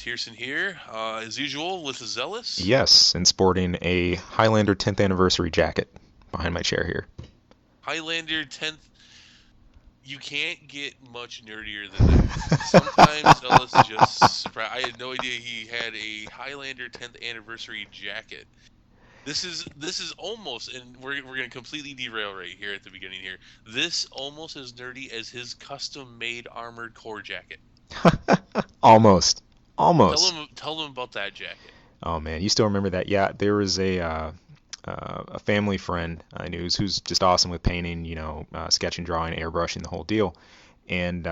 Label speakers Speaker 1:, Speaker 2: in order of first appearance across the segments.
Speaker 1: Tierson here, as usual, with Zealous.
Speaker 2: Yes, and sporting a Highlander 10th anniversary jacket behind my chair here.
Speaker 1: Highlander 10th, you can't get much nerdier than that. Sometimes Zealous just surprised. I had no idea he had a Highlander 10th anniversary jacket. This is almost, and we're gonna completely derail right here at the beginning here. This almost as nerdy as his custom made armored core jacket.
Speaker 2: Almost.
Speaker 1: Tell
Speaker 2: Almost.
Speaker 1: him tell him about that jacket.
Speaker 2: Oh man, you still remember that? Yeah, there was a family friend I knew who's just awesome with painting, sketching, drawing, airbrushing, the whole deal. And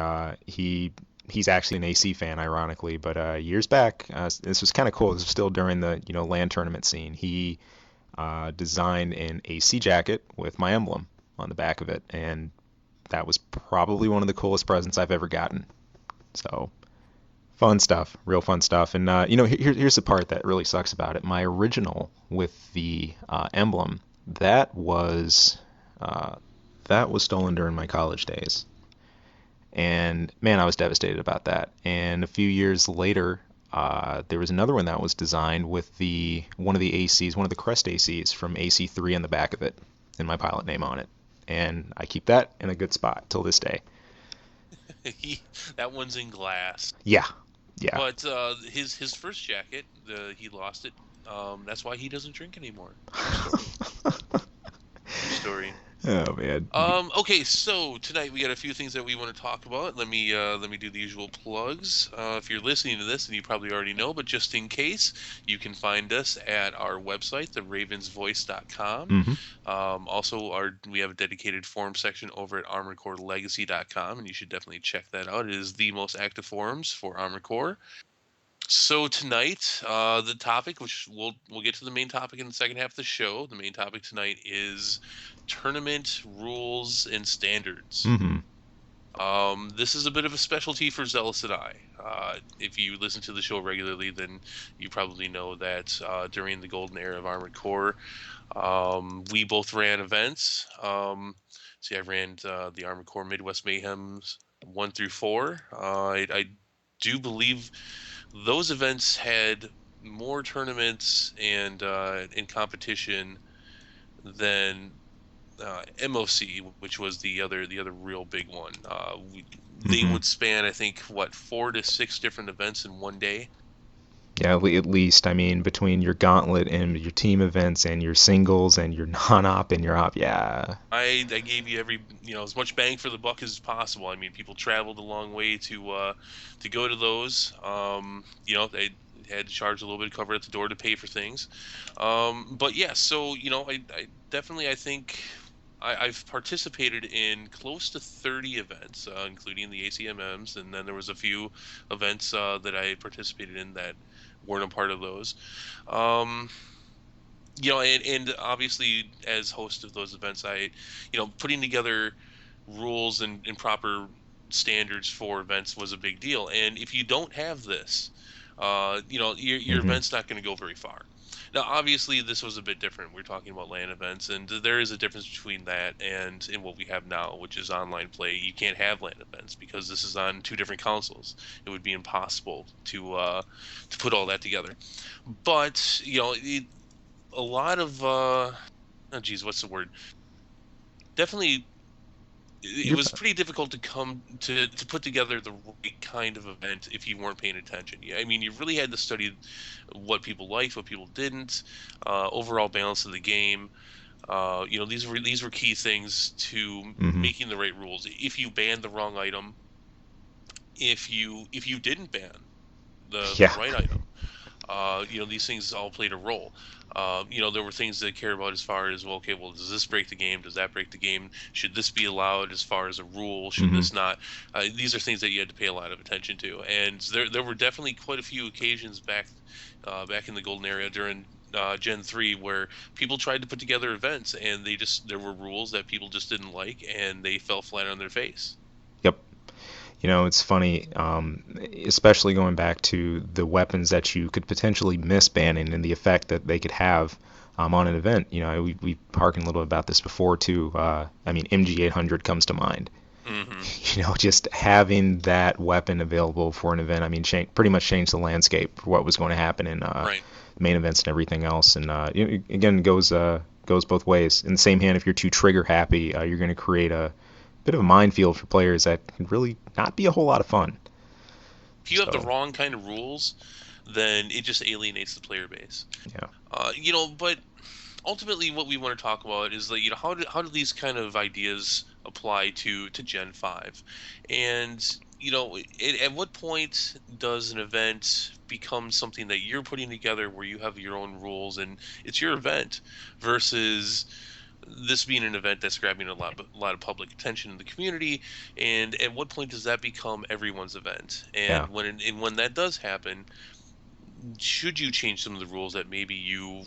Speaker 2: he's actually an AC fan, ironically. But years back, this was kind of cool. This was still during the LAN tournament scene. He designed an AC jacket with my emblem on the back of it, and that was probably one of the coolest presents I've ever gotten. So fun stuff, real fun stuff. And here's the part that really sucks about it. My original with the emblem that was uh, that was stolen during my college days, and man, I was devastated about that. And a few years later, there was another one that was designed with the one of the ACs, one of the Crest ACs from AC3 on the back of it, and my pilot name on it. And I keep that in a good spot till this day.
Speaker 1: he, that one's in glass.
Speaker 2: Yeah, yeah.
Speaker 1: But his first jacket, he lost it. That's why he doesn't drink anymore. True story. True story.
Speaker 2: Oh man.
Speaker 1: Okay, so tonight we got a few things that we want to talk about. Let me do the usual plugs. If you're listening to this, and you probably already know, but just in case, you can find us at our website, theravensvoice.com.
Speaker 2: Hmm.
Speaker 1: Also, we have a dedicated forum section over at armoredcorelegacy.com, and you should definitely check that out. It is the most active forums for Armored Core. So tonight, the topic, which we'll get to the main topic in the second half of the show. The main topic tonight is tournament rules and standards.
Speaker 2: Hmm.
Speaker 1: This is a bit of a specialty for Zealous and I. If you listen to the show regularly, then you probably know that during the golden era of Armored Core, we both ran events. See, I ran the Armored Core Midwest Mayhems 1 through 4. I do believe those events had more tournaments and in competition than MOC, which was the other real big one. They
Speaker 2: Hmm.
Speaker 1: would span, I think, what, 4 to 6 different events in one day.
Speaker 2: Yeah, at least, I mean, between your gauntlet and your team events and your singles and your non-op and your op, yeah.
Speaker 1: I gave you as much bang for the buck as possible. I mean, people traveled a long way to go to those. They had to charge a little bit of cover at the door to pay for things. But yeah, so I definitely I think I've participated in close to 30 events, including the ACMMs, and then there was a few events that I participated in that weren't a part of those. Um, and obviously as host of those events, putting together rules and proper standards for events was a big deal. And if you don't have this, your
Speaker 2: Hmm.
Speaker 1: event's not going to go very far. Now, obviously, this was a bit different. We're talking about LAN events, and there is a difference between that and in what we have now, which is online play. You can't have LAN events because this is on two different consoles. It would be impossible to put all that together. But a lot of oh geez, what's the word? Definitely, it
Speaker 2: You're,
Speaker 1: was pretty difficult to come to put together the right kind of event if you weren't paying attention. Yeah, I mean, you really had to study what people liked, what people didn't, overall balance of the game. These were key things to
Speaker 2: hmm.
Speaker 1: making the right rules. If you banned the wrong item, if you didn't ban the
Speaker 2: Yeah.
Speaker 1: right item, these things all played a role. There were things they care about as far as, well, okay, well, does this break the game? Does that break the game? Should this be allowed as far as a rule? Should
Speaker 2: Hmm.
Speaker 1: this not? These are things that you had to pay a lot of attention to, and there were definitely quite a few occasions back in the golden era during Gen 3 where people tried to put together events and there were rules that people just didn't like and they fell flat on their face.
Speaker 2: Yep. It's funny, especially going back to the weapons that you could potentially miss banning and the effect that they could have on an event. We harkened a little bit about this before too. I mean, MG800 comes to mind.
Speaker 1: Hmm.
Speaker 2: Just having that weapon available for an event, I mean, pretty much changed the landscape for what was going to happen in
Speaker 1: Right.
Speaker 2: main events and everything else. And again, goes both ways. In the same hand, if you're too trigger happy, you're going to create a bit of a minefield for players that can really not be a whole lot of fun.
Speaker 1: If you have the
Speaker 2: So
Speaker 1: wrong kind of rules, then it just alienates the player base.
Speaker 2: yeah,
Speaker 1: But ultimately, what we want to talk about is like, how do these kind of ideas apply to Gen 5? And, at what point does an event become something that you're putting together where you have your own rules and it's your event versus this being an event that's grabbing a lot of public attention in the community? And at what point does that become everyone's event?
Speaker 2: yeah.
Speaker 1: And when that does happen, should you change some of the rules that maybe you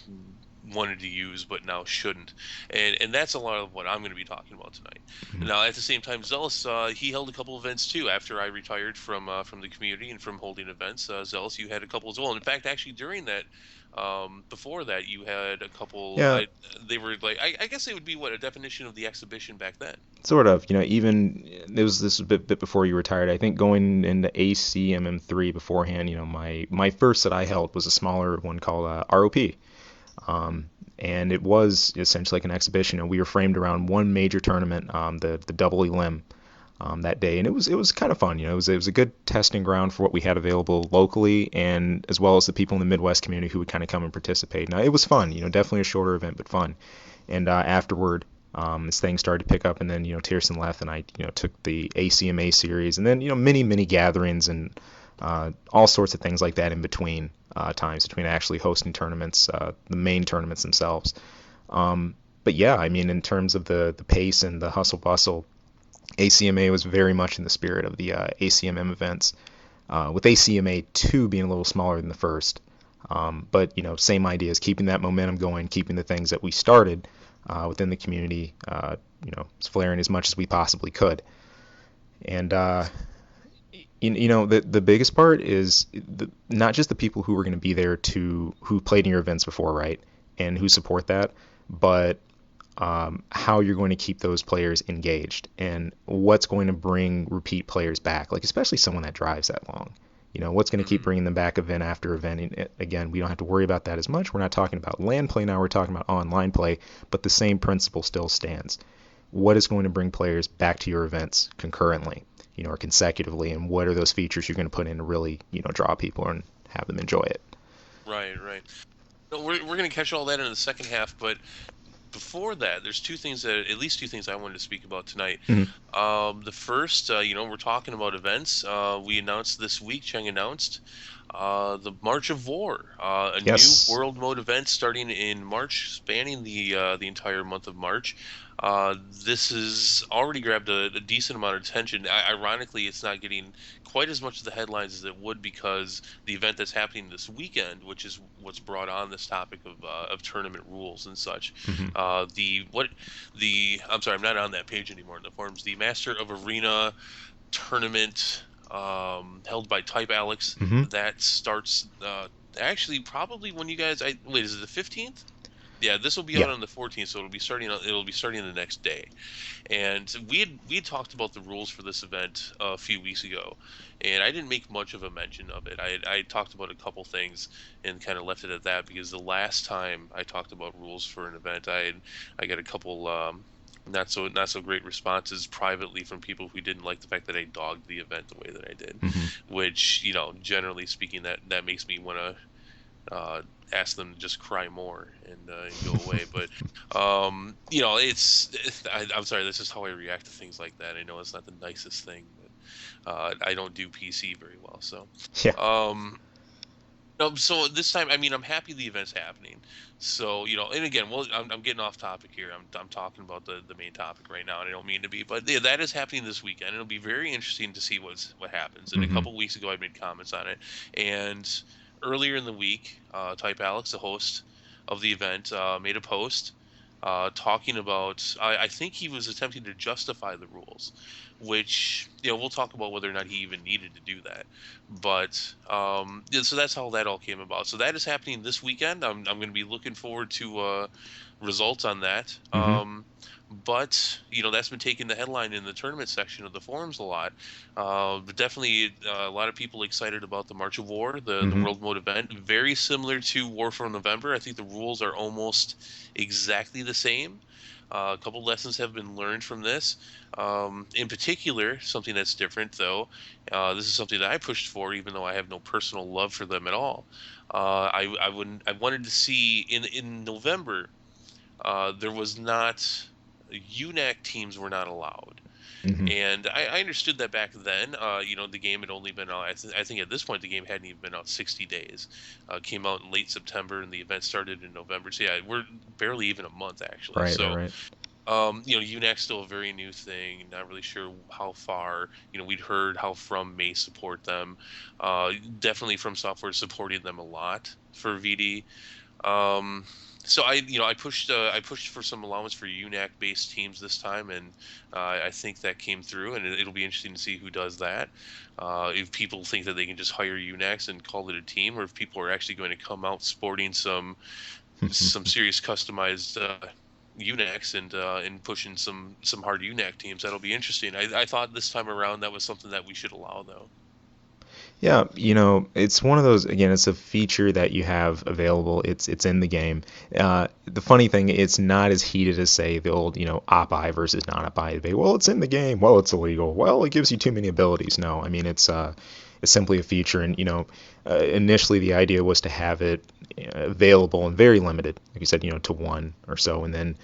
Speaker 1: wanted to use but now shouldn't? And that's a lot of what I'm going to be talking about tonight.
Speaker 2: Mhm.
Speaker 1: Now, at the same time, Zealous, he held a couple events too after I retired from the community and from holding events. Zealous, you had a couple as well. And in fact, actually, during that, before that, you had a couple.
Speaker 2: Yeah,
Speaker 1: They were like, I guess they would be what a definition of the exhibition back then.
Speaker 2: sort of. Even it was this bit before you retired. I think going into ACMM3 beforehand, my first that I held was a smaller one called ROP. And it was essentially like an exhibition, and we were framed around one major tournament, the double elim, that day, and it was kind of fun. It was a good testing ground for what we had available locally, and as well as the people in the Midwest community who would kind of come and participate. Now it was fun, definitely a shorter event, but fun. And afterward, this thing started to pick up, and then Tierson left, and I took the ACMA series, and then mini gatherings and all sorts of things like that in between times between actually hosting tournaments, the main tournaments themselves. But yeah, I mean, in terms of the pace and the hustle bustle, ACMA was very much in the spirit of the ACMM events, with ACMA 2 being a little smaller than the first. But same ideas, keeping that momentum going, keeping the things that we started within the community, flaring as much as we possibly could. And the biggest part is not just the people who were going to be there who played in your events before, right, and who support that, but how you're going to keep those players engaged and what's going to bring repeat players back, like especially someone that drives that long. What's going to keep
Speaker 1: Hmm.
Speaker 2: bringing them back event after event. And again, we don't have to worry about that as much. We're not talking about LAN play now, we're talking about online play, but the same principle still stands. What is going to bring players back to your events concurrently, or consecutively, and what are those features you're going to put in to really, draw people and have them enjoy it?
Speaker 1: Right, right. No, we're going to catch all that in the second half, but before that, there's at least two things I wanted to speak about tonight.
Speaker 2: Mm-hmm.
Speaker 1: The first, we're talking about events. We announced this week, Cheng announced the March of War, a new
Speaker 2: Yes.
Speaker 1: world mode event starting in March, spanning the entire month of March. Uh, this has already grabbed a decent amount of attention. Ironically, it's not getting quite as much of the headlines as it would because the event that's happening this weekend, which is what's brought on this topic of tournament rules and such.
Speaker 2: Mm-hmm.
Speaker 1: The what the I'm sorry, I'm not on that page anymore in the forums. The Master of Arena tournament held by Type Alex
Speaker 2: Mm-hmm.
Speaker 1: that starts actually probably when you guys I wait, is it the 15th? Yeah, this will be out
Speaker 2: Yeah.
Speaker 1: on the 14th, so it'll be starting the next day. And we had talked about the rules for this event a few weeks ago, and I didn't make much of a mention of it. I talked about a couple things and kind of left it at that because the last time I talked about rules for an event, I got a couple not so great responses privately from people who didn't like the fact that I dogged the event the way that I did,
Speaker 2: Mm-hmm.
Speaker 1: which generally speaking, that makes me want to ask them to just cry more and go away. But I'm sorry. This is how I react to things like that. I know it's not the nicest thing, but I don't do PC very well. So,
Speaker 2: Yeah.
Speaker 1: um, no, so this time, I mean, I'm happy the event's happening. So, and again, well, I'm getting off topic here. I'm talking about the main topic right now, and I don't mean to be, but yeah, that is happening this weekend. It'll be very interesting to see what happens. And a
Speaker 2: Mm-hmm.
Speaker 1: couple weeks ago, I made comments on it, and earlier in the week, Type Alex, the host of the event, made a post talking about. I think he was attempting to justify the rules, which we'll talk about whether or not he even needed to do that. But yeah, so that's how that all came about. So that is happening this weekend. I'm going to be looking forward to results on that.
Speaker 2: Mm-hmm.
Speaker 1: But that's been taking the headline in the tournament section of the forums a lot. But definitely a lot of people excited about the March of War, the
Speaker 2: Hmm.
Speaker 1: World Mode event. Very similar to War for November. I think the rules are almost exactly the same. A couple lessons have been learned from this. In particular, something that's different though. This is something that I pushed for, even though I have no personal love for them at all. I wanted to see in November. There was not UNAC teams were not allowed,
Speaker 2: Hmm.
Speaker 1: and I understood that back then. The game had only been out. I think at this point the game hadn't even been out 60 days. Came out in late September, and the event started in November. So yeah, we're barely even a month actually.
Speaker 2: Right, right,
Speaker 1: So
Speaker 2: right.
Speaker 1: UNAC's still a very new thing. Not really sure how far. We'd heard how From may support them. Definitely From Software supported them a lot for VD. Um, so I pushed for some allowance for UNAC based teams this time, and I think that came through, and it'll be interesting to see who does that. If people think that they can just hire UNACs and call it a team, or if people are actually going to come out sporting some serious customized UNACs and pushing some hard UNAC teams, that'll be interesting. I thought this time around that was something that we should allow, though.
Speaker 2: Yeah, it's one of those, again, it's a feature that you have available. It's in the game. The funny thing, it's not as heated as say the old, op-eye versus non-op-eye debate. Well, it's in the game. Well, it's illegal. Well, it gives you too many abilities. No, I mean it's simply a feature, and initially the idea was to have it available and very limited, like you said, to one or so, and then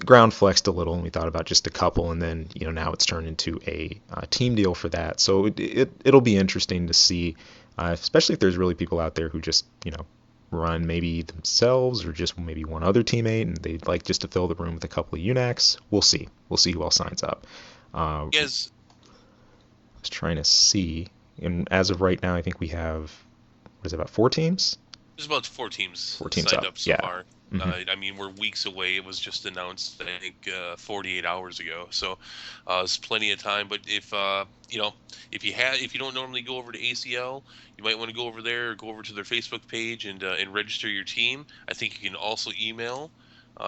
Speaker 2: ground flexed a little, and we thought about just a couple, and then now it's turned into a team deal for that. So it'll be interesting to see, especially if there's really people out there who just run maybe themselves or just maybe one other teammate, and they'd like just to fill the room with a couple of UNACs. We'll see. We'll see who else signs up. I
Speaker 1: Yes,
Speaker 2: was trying to see, and as of right now, I think we have what is it, about four teams?
Speaker 1: there's about four teams
Speaker 2: Four teams
Speaker 1: signed
Speaker 2: up.
Speaker 1: up so
Speaker 2: Yeah.
Speaker 1: far.
Speaker 2: Hmm.
Speaker 1: I mean, we're weeks away. It was just announced, I think, 48 hours ago. So, it's plenty of time. But if you don't normally go over to ACL, you might want to go over there or go over to their Facebook page and register your team. I think you can also email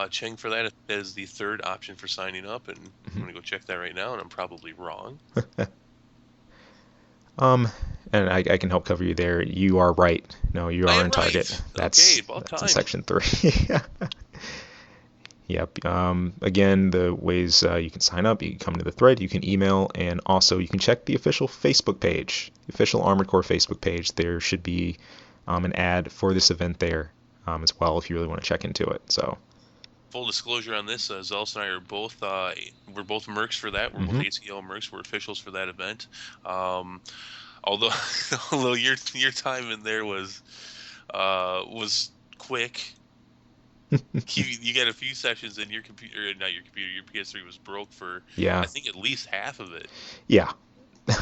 Speaker 1: Cheng for that as the third option for signing up. And I'm
Speaker 2: Hmm.
Speaker 1: gonna go check that right now, and I'm probably wrong.
Speaker 2: Um, and I can help cover you there. You are right. No, you
Speaker 1: I
Speaker 2: are
Speaker 1: am
Speaker 2: in target.
Speaker 1: right. Okay,
Speaker 2: That's
Speaker 1: about
Speaker 2: that's in
Speaker 1: time.
Speaker 2: section three. Yep. Again, the ways you can sign up, you can come to the thread, you can email, and also you can check the official Facebook page, the official Armored Core Facebook page. There should be an ad for this event there as well if you really want to check into it. So,
Speaker 1: Full disclosure on this, Zealous and I are both we're both mercs for that. We're both
Speaker 2: hmm.
Speaker 1: ACL mercs. We're officials for that event. Um, although although your time in there was quick. You got a few sessions and your computer, not your computer, your PS3 was broke for
Speaker 2: Yeah,
Speaker 1: I think at least half of it.
Speaker 2: yeah.
Speaker 1: I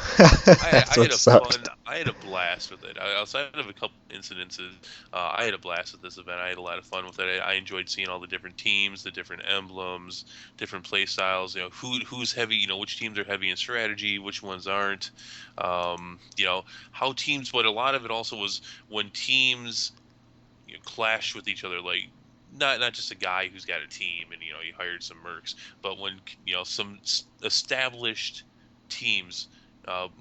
Speaker 2: That's
Speaker 1: had
Speaker 2: what
Speaker 1: a fun,
Speaker 2: sucked.
Speaker 1: I had a blast with it. Outside of a couple incidences, I had a blast with this event. I had a lot of fun with it. I enjoyed seeing all the different teams, the different emblems, different play styles. Who's heavy. Which teams are heavy in strategy, which ones aren't. How teams. But a lot of it also was when teams clash with each other. Like not just a guy who's got a team and he hired some mercs, but when some established teams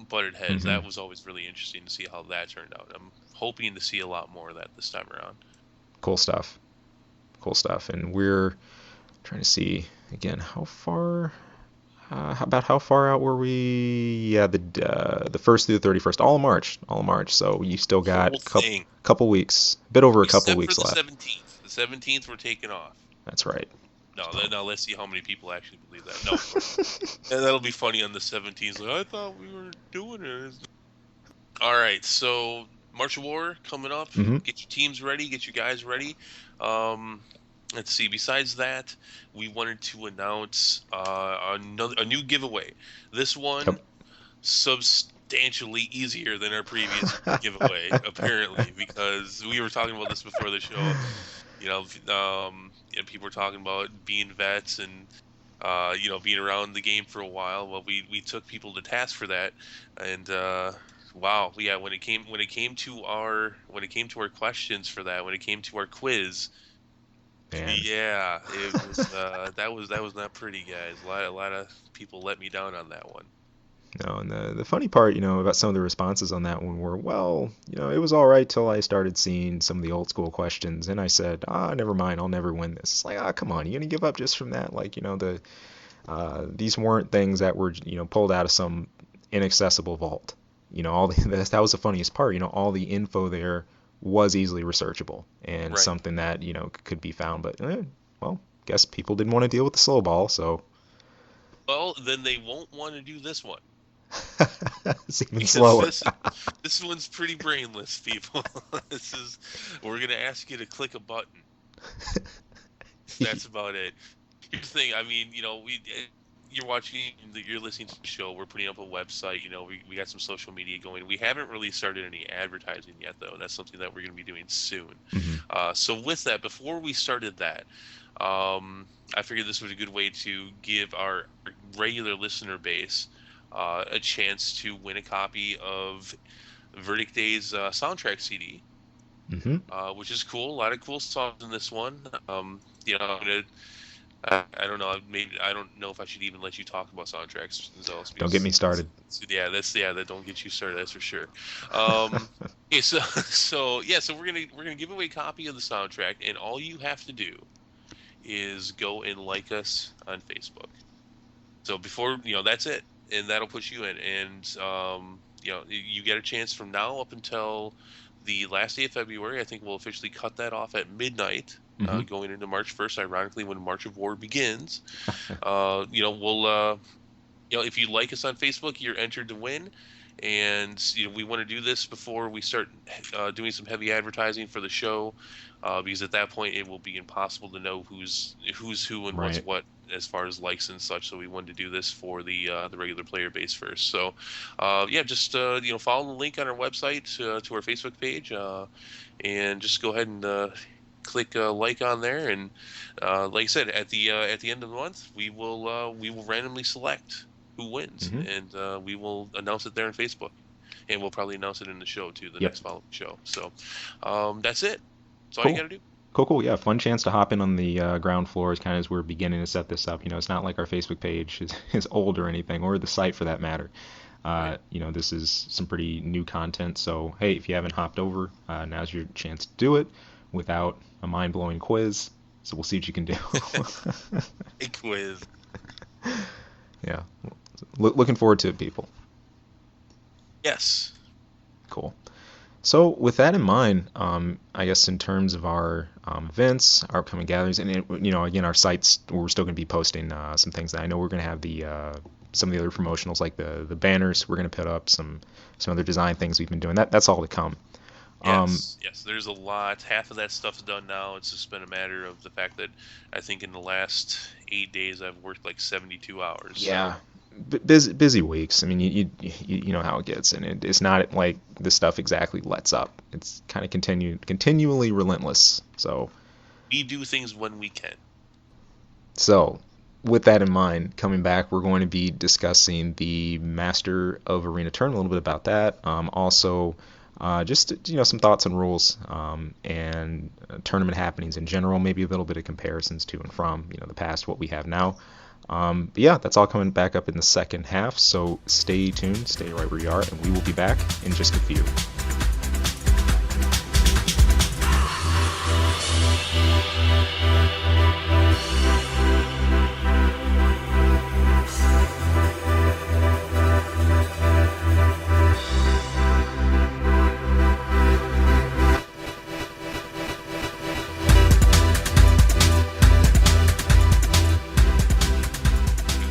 Speaker 1: butted heads.
Speaker 2: Hmm.
Speaker 1: That was always really interesting to see how that turned out. I'm hoping to see a lot more of that this time around.
Speaker 2: Cool stuff. Cool stuff. And we're trying to see again how far. About how far out were we? Yeah, the first through the 31st, all of March. So you still got
Speaker 1: Whole
Speaker 2: a couple
Speaker 1: thing,
Speaker 2: couple weeks, a bit over a couple
Speaker 1: except for
Speaker 2: weeks
Speaker 1: the
Speaker 2: left.
Speaker 1: 17th. The 17th we're taking off.
Speaker 2: That's right.
Speaker 1: No,
Speaker 2: So,
Speaker 1: now let's see how many people actually believe that. No, of course not. And that'll be funny on the 17th. Like I thought we were doing it. All right, so March of War coming up.
Speaker 2: hmm.
Speaker 1: Get your teams ready. Get your guys ready. Um, let's see. Besides that, we wanted to announce a new giveaway. This one
Speaker 2: Yep.
Speaker 1: substantially easier than our previous giveaway, apparently, because we were talking about this before the show. People were talking about being vets and being around the game for a while. Well, we took people to task for that, and wow, yeah, when it came to our questions for that, when it came to our quiz,
Speaker 2: And
Speaker 1: Yeah, it was that was not pretty, guys. A lot of people let me down on that one.
Speaker 2: and the funny part, about some of the responses on that one were, well, it was all right till I started seeing some of the old school questions, and I said, never mind, I'll never win this. It's like, come on, you gonna give up just from that? Like, these weren't things that were, pulled out of some inaccessible vault. All that was the funniest part. All the info there was easily researchable and
Speaker 1: Right.
Speaker 2: something that could be found. But well, guess people didn't want to deal with the slow ball, so
Speaker 1: Well, then they won't want to do this one
Speaker 2: it's even
Speaker 1: because
Speaker 2: slower.
Speaker 1: this one's pretty brainless, people. This is we're gonna ask you to click a button. That's about it. Here's the thing. I mean, you're watching, you're listening to the show. We're putting up a website. We got some social media going. We haven't really started any advertising yet, though. That's something that we're going to be doing soon.
Speaker 2: Hmm.
Speaker 1: So with that, before we started that, I figured this was a good way to give our regular listener base a chance to win a copy of Verdict Day's soundtrack CD,
Speaker 2: Hmm.
Speaker 1: which is cool. A lot of cool songs in this one. I'm gonna I don't know. Maybe I don't know if I should even let you talk about soundtracks, Zealous,
Speaker 2: Don't get
Speaker 1: because
Speaker 2: me started.
Speaker 1: yeah, that don't get you started. That's for sure. Um, okay, so so we're gonna give away a copy of the soundtrack, and all you have to do is go and like us on Facebook. So before that's it, and that'll put you in. And you get a chance from now up until the last day of February. I think we'll officially cut that off at midnight,
Speaker 2: Hmm.
Speaker 1: going into March 1st. Ironically, when March of War begins, we'll if you like us on Facebook, you're entered to win. And we want to do this before we start doing some heavy advertising for the show, because at that point it will be impossible to know who's who and what's
Speaker 2: Right.
Speaker 1: what as far as likes and such. So we wanted to do this for the regular player base first. So yeah, just follow the link on our website to our Facebook page, and just go ahead and click like on there. And like I said, at the end of the month, we will randomly select who wins,
Speaker 2: Hmm.
Speaker 1: and we will announce it there on Facebook, and we'll probably announce it in the show too, the
Speaker 2: Yep.
Speaker 1: next following show. So that's it. That's all you got
Speaker 2: Cool.
Speaker 1: to do.
Speaker 2: Cool, cool. Yeah, fun chance to hop in on the ground floor kind of as we're beginning to set this up. It's not like our Facebook page is old or anything, or the site for that matter.
Speaker 1: Right.
Speaker 2: This is some pretty new content. So, hey, if you haven't hopped over, now's your chance to do it without a mind-blowing quiz. So we'll see what you can do.
Speaker 1: A quiz.
Speaker 2: Yeah, looking forward to it, people.
Speaker 1: Yes.
Speaker 2: Cool. So with that in mind, I guess in terms of our events, our upcoming gatherings, and again, our sites, we're still going to be posting some things that I know we're going to have the some of the other promotionals like the banners. We're going to put up some other design things we've been doing. That's all to come. Um,
Speaker 1: Yes. Yes. There's a lot. Half of that stuff's done now. It's just been a matter of the fact that I think in the last 8 days I've worked like 72 hours. So
Speaker 2: yeah, busy weeks. I mean, you know how it gets, and it's not like the stuff exactly lets up. It's kind of continually relentless.
Speaker 1: we do things when we can.
Speaker 2: So, with that in mind, coming back, we're going to be discussing the Master of Arena tournament, a little bit about that. Also, just some thoughts and rules and tournament happenings in general. Maybe a little bit of comparisons to and from the past, what we have now. But yeah, that's all coming back up in the second half. So stay tuned, stay right where you are, and we will be back in just a few.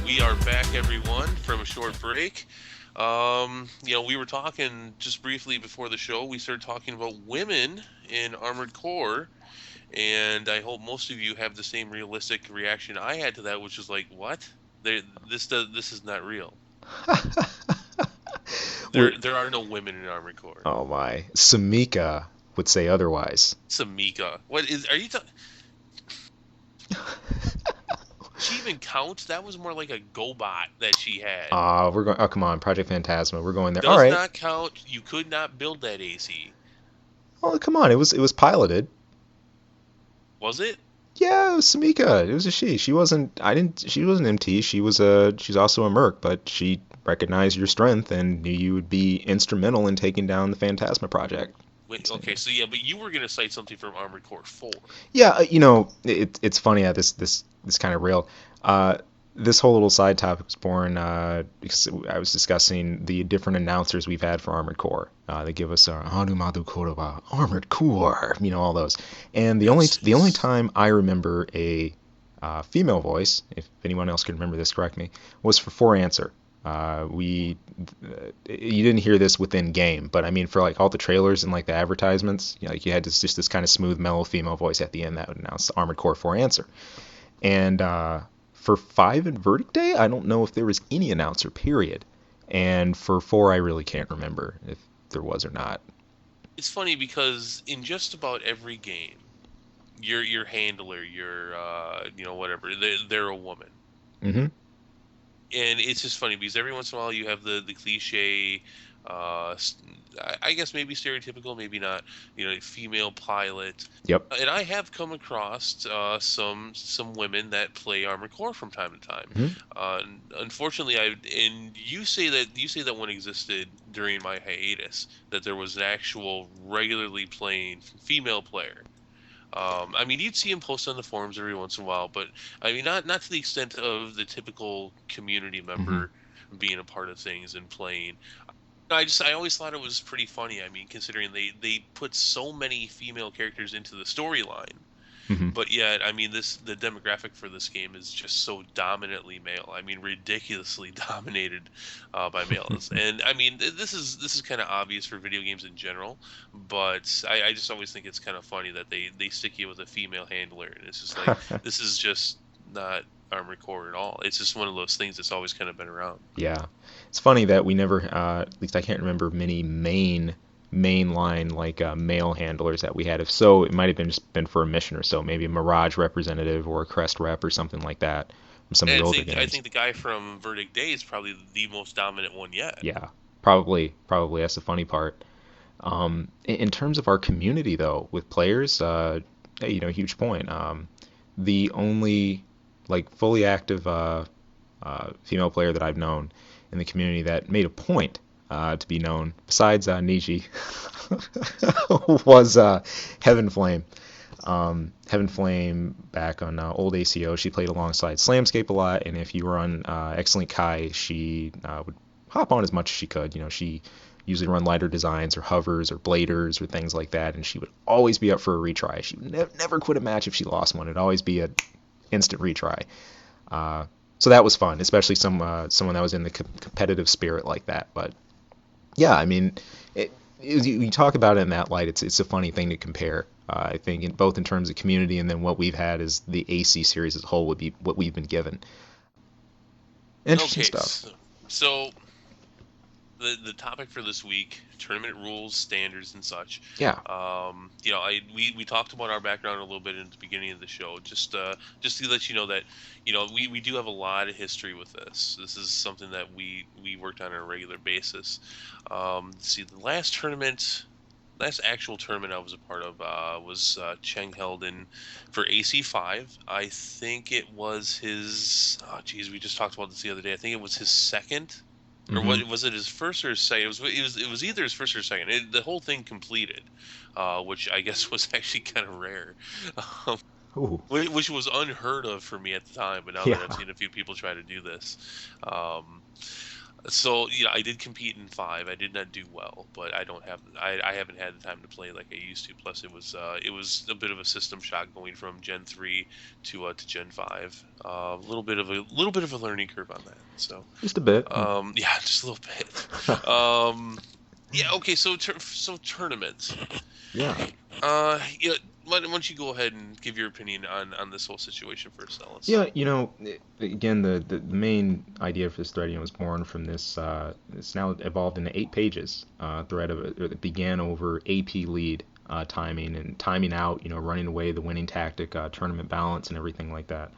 Speaker 1: We are back, everyone, from a short break. We were talking just briefly before the show. We started talking about women in Armored Core, and I hope most of you have the same realistic reaction I had to that, which is like, "What? This is not real.
Speaker 2: We're
Speaker 1: There are no women in Armored Core."
Speaker 2: Oh my, Samika would say otherwise.
Speaker 1: Samika, what is? Are you? She even count? That was more like a GoBot that she had.
Speaker 2: We're going. Oh, come on, Project Phantasma. We're going there. All
Speaker 1: Does
Speaker 2: right.
Speaker 1: not count. You could not build that AC.
Speaker 2: Well, come on. It was piloted.
Speaker 1: Was it?
Speaker 2: Yeah, it was Samika. It was a she. She wasn't. I didn't. She wasn't MT. She was a. She's also a merc, but she recognized your strength and knew you would be instrumental in taking down the Phantasma project.
Speaker 1: Wait, okay, so yeah, but you were gonna cite something from Armored Core 4.
Speaker 2: Yeah, it's funny. This kind of real. Uh, this whole little side topic was born because I was discussing the different announcers we've had for Armored Core. They give us Harumadu Koroba, Armored Core, all those. And
Speaker 1: Yes,
Speaker 2: the only
Speaker 1: yes.
Speaker 2: time I remember a female voice, if anyone else can remember this, correct me, was for For Answer. We You didn't hear this within game, but I mean for like all the trailers and like the advertisements, like you had this kind of smooth, mellow female voice at the end that would announce Armored Core 4 Answer. And for 5 and Verdict Day, I don't know if there was any announcer, period. And for 4, I really can't remember if there was or not.
Speaker 1: It's funny because in just about every game, your handler, your whatever, they're a woman.
Speaker 2: Mm-hmm.
Speaker 1: And it's just funny because every once in a while you have the cliche, uh, I guess maybe stereotypical, maybe not, female pilot.
Speaker 2: Yep.
Speaker 1: And I have come across some women that play Armored Core from time to time.
Speaker 2: Mm-hmm.
Speaker 1: Unfortunately, and you say that one existed during my hiatus, that there was an actual regularly playing female player. I mean, you'd see him post on the forums every once in a while, but I mean, not to the extent of the typical community
Speaker 2: Mm-hmm.
Speaker 1: member being a part of things and playing. I always thought it was pretty funny. I mean, considering they put so many female characters into the storyline,
Speaker 2: Mm-hmm.
Speaker 1: but yet, I mean, the demographic for this game is just so dominantly male. I mean, ridiculously dominated by males. And I mean, this is kind of obvious for video games in general, but I just always think it's kind of funny that they stick you with a female handler, and it's just like this is just not Armored Core at all. It's just one of those things that's always kind of been around.
Speaker 2: Yeah, it's funny that we never, at least I can't remember many mainline like male handlers that we had. If so, it might have been just been for a mission or so, maybe a Mirage representative or a Crest rep or something like that from some of
Speaker 1: And
Speaker 2: the
Speaker 1: I
Speaker 2: older
Speaker 1: think I
Speaker 2: games.
Speaker 1: think the guy from Verdict Day is probably the most dominant one yet.
Speaker 2: Yeah, probably that's the funny part. In terms of our community though, with players, huge point. The only like fully active female player that I've known in the community that made a point to be known, besides Niji, was Heaven Flame. Heaven Flame back on old ACO, she played alongside Slamscape a lot, and if you were on Excellent Kai, she would hop on as much as she could. She usually run lighter designs or hovers or bladers or things like that, and she would always be up for a retry. She would never quit a match if she lost one. It'd always be an instant retry. Uh, so that was fun, especially someone that was in the competitive spirit like that. But yeah, I mean, you talk about it in that light. It's a funny thing to compare. I think both in terms of community and then what we've had as the AC series as a whole would be what we've been given. Interesting
Speaker 1: Okay,
Speaker 2: stuff.
Speaker 1: so the topic for this week, tournament rules, standards, and such.
Speaker 2: Yeah.
Speaker 1: We talked about our background a little bit in the beginning of the show, just to let you know that we do have a lot of history with this. This is something that we worked on a regular basis. See, the last actual tournament I was a part of was Cheng held in for AC5. I think it was his. Oh, geez, we just talked about this the other day. I think it was his second, or
Speaker 2: Mm-hmm.
Speaker 1: what was it? His first or his second? It was either his first or second. The whole thing completed, which I guess was actually kind of rare, um,
Speaker 2: Ooh.
Speaker 1: which was unheard of for me at the time. But now that I've
Speaker 2: Yeah.
Speaker 1: seen a few people try to do this, um, so I did compete in five. I did not do well, but I haven't had the time to play like I used to. Plus, it was a bit of a system shock going from Gen 3 to Gen 5. A little bit of a learning curve on that. So
Speaker 2: Just a bit.
Speaker 1: yeah, just a little bit. Yeah, okay. So tournaments.
Speaker 2: Yeah.
Speaker 1: Yeah. Why don't you go ahead and give your opinion on this whole situation first, Ellis?
Speaker 2: Yeah, again, the main idea for this thread, was born from this. It's now evolved into 8 pages thread that began over AP lead timing and timing out, running away, the winning tactic, tournament balance, and everything like that.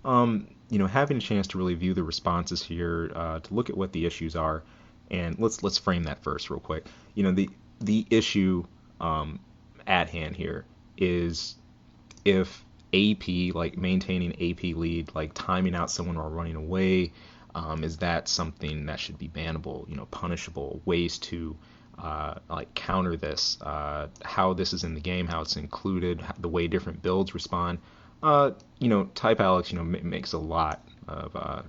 Speaker 2: Having a chance to really view the responses here, to look at what the issues are, and let's frame that first real quick. The issue at hand here is if AP, like maintaining AP lead, like timing out someone while running away, is that something that should be bannable, punishable? Ways to like counter this, how this is in the game, how it's included, the way different builds respond. Type Alex, makes a lot of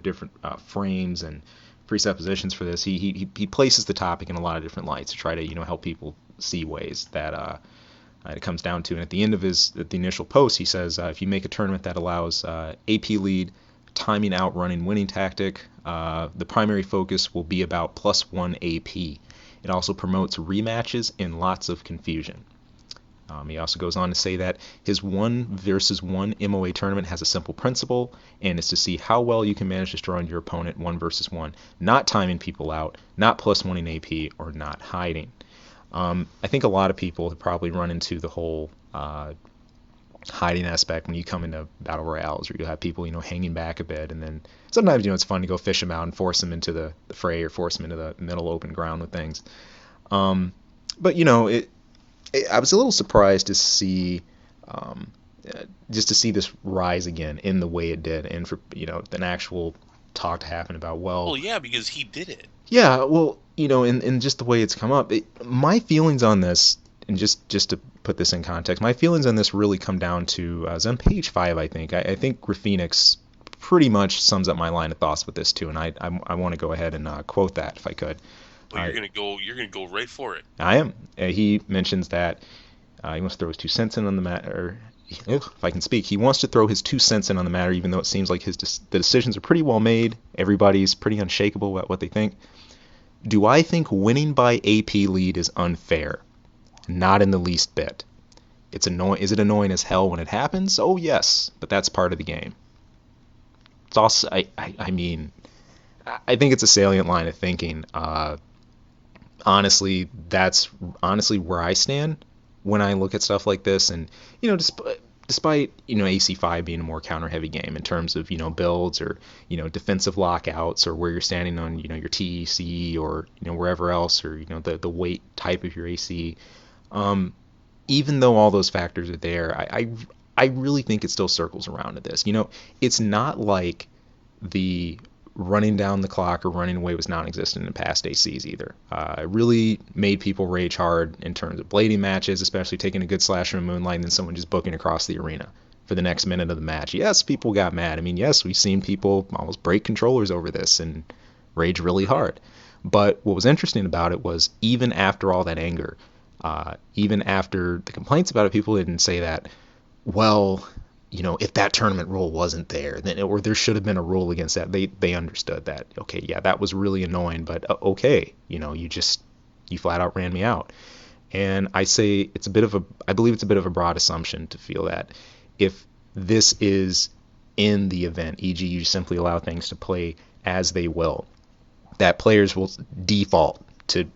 Speaker 2: different frames and presuppositions for this. He places the topic in a lot of different lights to try to help people see ways that it comes down to. And at the end of the initial post, he says, if you make a tournament that allows AP lead, timing out, running winning tactic, the primary focus will be about +1 AP. It also promotes rematches and lots of confusion. He also goes on to say that his 1 versus 1 MOA tournament has a simple principle, and it's to see how well you can manage destroying your opponent 1 versus 1, not timing people out, not +1 in AP, or not hiding. I think a lot of people have probably run into the whole hiding aspect when you come into battle royales, where you have people, hanging back a bit, and then sometimes, it's fun to go fish them out and force them into the fray or force them into the middle open ground with things. But I was a little surprised to see, um, just to see this rise again in the way it did, and for an actual talk to happen about, well,
Speaker 1: Well, yeah, because he did it.
Speaker 2: yeah, well, in just the way it's come up, my feelings on this, and just to put this in context, my feelings on this really come down to, it's on page 5, I think. I think Graphenix pretty much sums up my line of thoughts with this too, and I want to go ahead and quote that if I could.
Speaker 1: Well,
Speaker 2: Uh,
Speaker 1: you're gonna go right for it.
Speaker 2: I am. He mentions that he wants to throw his 2 cents in on the matter. If I can speak, he wants to throw his 2 cents in on the matter, even though it seems like the decisions are pretty well made. Everybody's pretty unshakable about what they think. Do I think winning by AP lead is unfair? Not in the least bit. It's annoying. Is it annoying as hell when it happens? Oh yes, but that's part of the game. It's also, I mean, I think it's a salient line of thinking. Honestly, that's honestly where I stand when I look at stuff like this. And despite AC5 being a more counter heavy game in terms of builds, or defensive lockouts, or where you're standing on your TEC, or wherever else, or the weight type of your AC. Even though all those factors are there, I really think it still circles around to this. It's not like the running down the clock or running away was non-existent in past ACs either. It really made people rage hard in terms of blading matches, especially taking a good slash from Moonlight and then someone just booking across the arena for the next minute of the match. Yes, people got mad. I mean, yes, we've seen people almost break controllers over this and rage really hard. But what was interesting about it was, even after all that anger, even after the complaints about it, people didn't say that, well, if that tournament rule wasn't there, then or there should have been a rule against that. They understood that. Okay, yeah, that was really annoying, but okay, you flat out ran me out. And I say I believe it's a bit of a broad assumption to feel that if this is in the event, e.g., you simply allow things to play as they will, that players will default to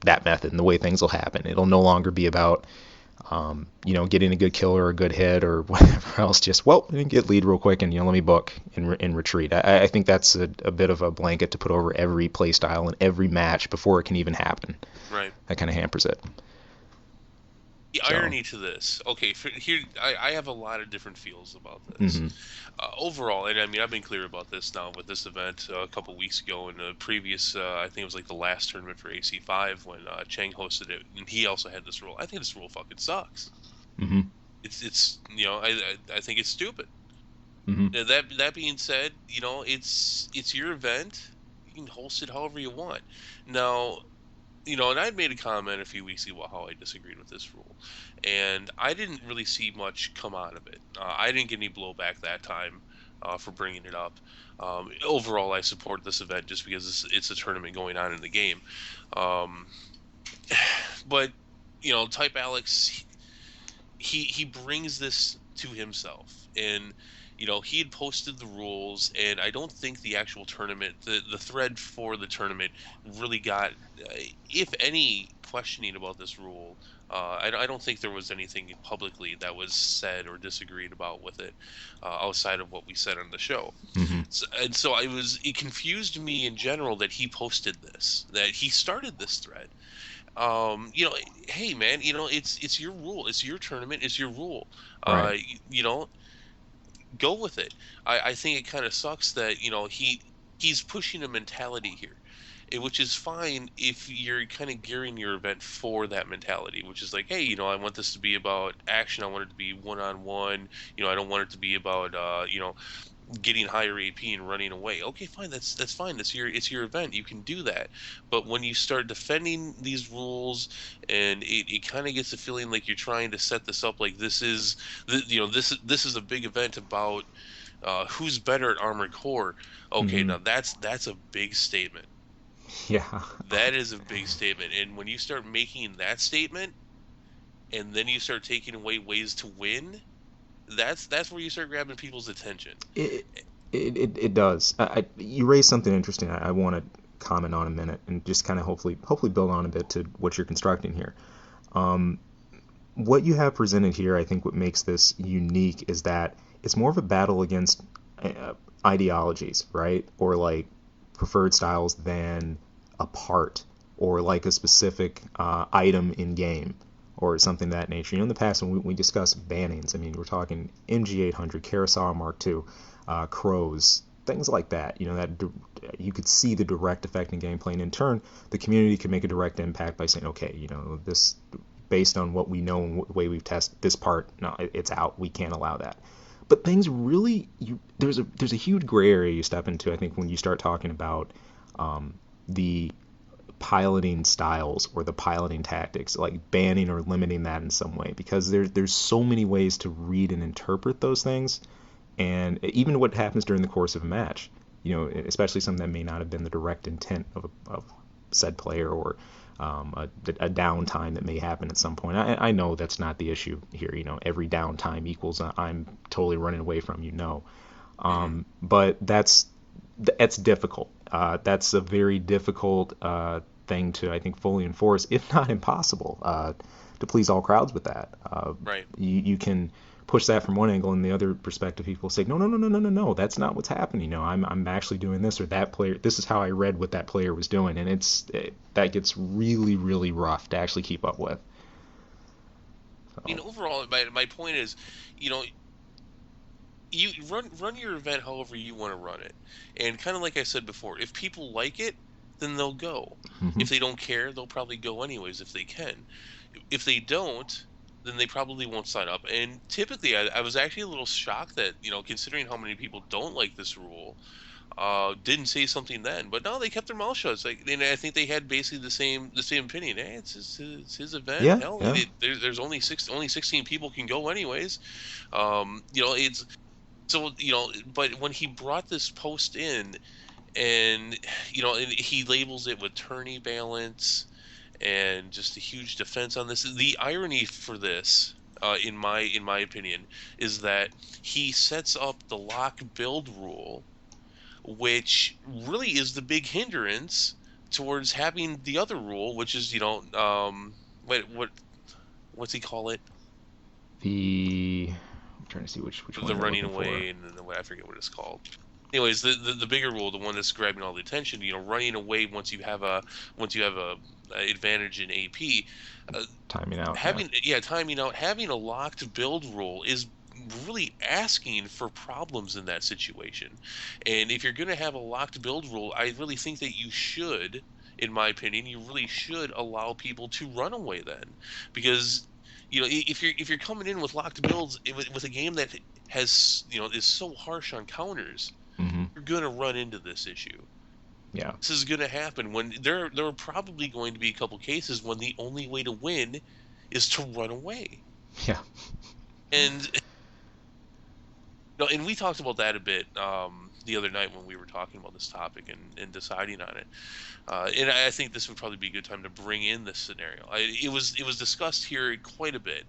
Speaker 2: that method and the way things will happen. It'll no longer be about getting a good kill or a good hit or whatever else. Just, well, get lead real quick and let me book and retreat. I think that's a bit of a blanket to put over every play style and every match before it can even happen.
Speaker 1: Right.
Speaker 2: That kind of hampers it.
Speaker 1: The
Speaker 2: So,
Speaker 1: irony to this, okay, here I have a lot of different feels about this.
Speaker 2: mm-hmm,
Speaker 1: Overall, and I mean I've been clear about this now with this event a couple weeks ago, and a previous, I think it was like the last tournament for AC5 when Chang hosted it, and he also had this rule. I think this rule fucking sucks.
Speaker 2: mm-hmm,
Speaker 1: It's I think it's stupid.
Speaker 2: mm-hmm,
Speaker 1: Now, that being said, it's your event. You can host it however you want. Now, and I'd made a comment a few weeks ago about how I disagreed with this rule, and I didn't really see much come out of it. I didn't get any blowback that time for bringing it up. Overall, I support this event just because it's a tournament going on in the game. Um, but Type Alex, he brings this to himself, and he had posted the rules, and I don't think the actual tournament, the thread for the tournament, really got, if any, questioning about this rule. I don't think there was anything publicly that was said or disagreed about with it, outside of what we said on the show.
Speaker 2: mm-hmm,
Speaker 1: So it confused me in general that he posted this, that he started this thread. You know, hey man, you know, it's your rule, it's your tournament, it's your rule.
Speaker 2: Right.
Speaker 1: You know, go with it. I think it kind of sucks that, you know, he's pushing a mentality here, which is fine if you're kind of gearing your event for that mentality, which is like, hey, you know, I want this to be about action. I want it to be one on one. You know, I don't want it to be about you know, getting higher AP and running away. Okay, fine. That's fine. That's your it's your event. You can do that. But when you start defending these rules, and it kind of gets the feeling like you're trying to set this up like this is you know, this is a big event about who's better at Armored Core. Okay,
Speaker 2: Hmm.
Speaker 1: now that's a big statement.
Speaker 2: Yeah.
Speaker 1: That is a big statement. And when you start making that statement, and then you start taking away ways to win, that's where you start grabbing people's attention.
Speaker 2: It it does. You raised something interesting. I want to comment on a minute and just kind of hopefully build on a bit to what you're constructing here. Um, what you have presented here, I think, what makes this unique is that it's more of a battle against ideologies, right? Or like preferred styles than a part or like a specific item in game or something of that nature. You know, in the past when we discussed bannings, I mean, we're talking MG800, Carousel Mark II, Crows, things like that. You know, that you could see the direct effect in gameplay, and in turn, the community could make a direct impact by saying, okay, you know, this based on what we know and the way we've tested this part, no, it's out. We can't allow that. But things really, there's a huge gray area you step into. I think when you start talking about the piloting styles or the piloting tactics, like banning or limiting that in some way, because there's so many ways to read and interpret those things, and even what happens during the course of a match, you know, especially something that may not have been the direct intent of said player or a downtime that may happen at some point. I know that's not the issue here. You know, every downtime equals I'm totally running away from you. No,
Speaker 1: Hmm.
Speaker 2: but that's difficult. That's a very difficult thing to, I think, fully enforce, if not impossible, to please all crowds with that.
Speaker 1: Right.
Speaker 2: You can push that from one angle, and the other perspective, people say, no, no, no, no, no, no, no, that's not what's happening. You know, I'm actually doing this or that player. This is how I read what that player was doing, and that gets really, really rough to actually keep up with.
Speaker 1: I mean,
Speaker 2: So,
Speaker 1: overall, my point is, you know, you run your event however you want to run it, and kind of like I said before, if people like it, then they'll go.
Speaker 2: hmm.
Speaker 1: If they don't care, they'll probably go anyways if they can. If they don't, then they probably won't sign up. And typically, I was actually a little shocked that, you know, considering how many people don't like this rule, didn't say something then. But no, they kept their mouth shut. It's like, and I think they had basically the same opinion. Hey, it's his event.
Speaker 2: Yeah,
Speaker 1: Hell,
Speaker 2: yeah.
Speaker 1: there's only 16 people can go anyways. You know, it's so, you know, but when he brought this post in, and you know, and he labels it with tourney balance and just a huge defense on this. The irony for this, in my opinion, is that he sets up the lock build rule, which really is the big hindrance towards having the other rule, which is, you know, what's he call it?
Speaker 2: I'm trying to see which one
Speaker 1: The
Speaker 2: you're
Speaker 1: running
Speaker 2: looking for.
Speaker 1: away, and then I forget what it's called. Anyways, the bigger rule, the one that's grabbing all the attention, you know, running away once you have a advantage in AP, uh,
Speaker 2: Timing out, yeah.
Speaker 1: having timing out, having a locked build rule is really asking for problems in that situation. And if you're going to have a locked build rule, I really think that you should, in my opinion, you really should allow people to run away then, because you know, if you're coming in with locked builds with a game that has, you know, is so harsh on counters,
Speaker 2: Hmm.
Speaker 1: you're going to run into this issue.
Speaker 2: Yeah,
Speaker 1: This is going to happen when there are probably going to be a couple cases when the only way to win is to run away.
Speaker 2: yeah.
Speaker 1: And no, and we talked about that a bit the other night when we were talking about this topic and deciding on it. And I think this would probably be a good time to bring in this scenario. It was discussed here quite a bit,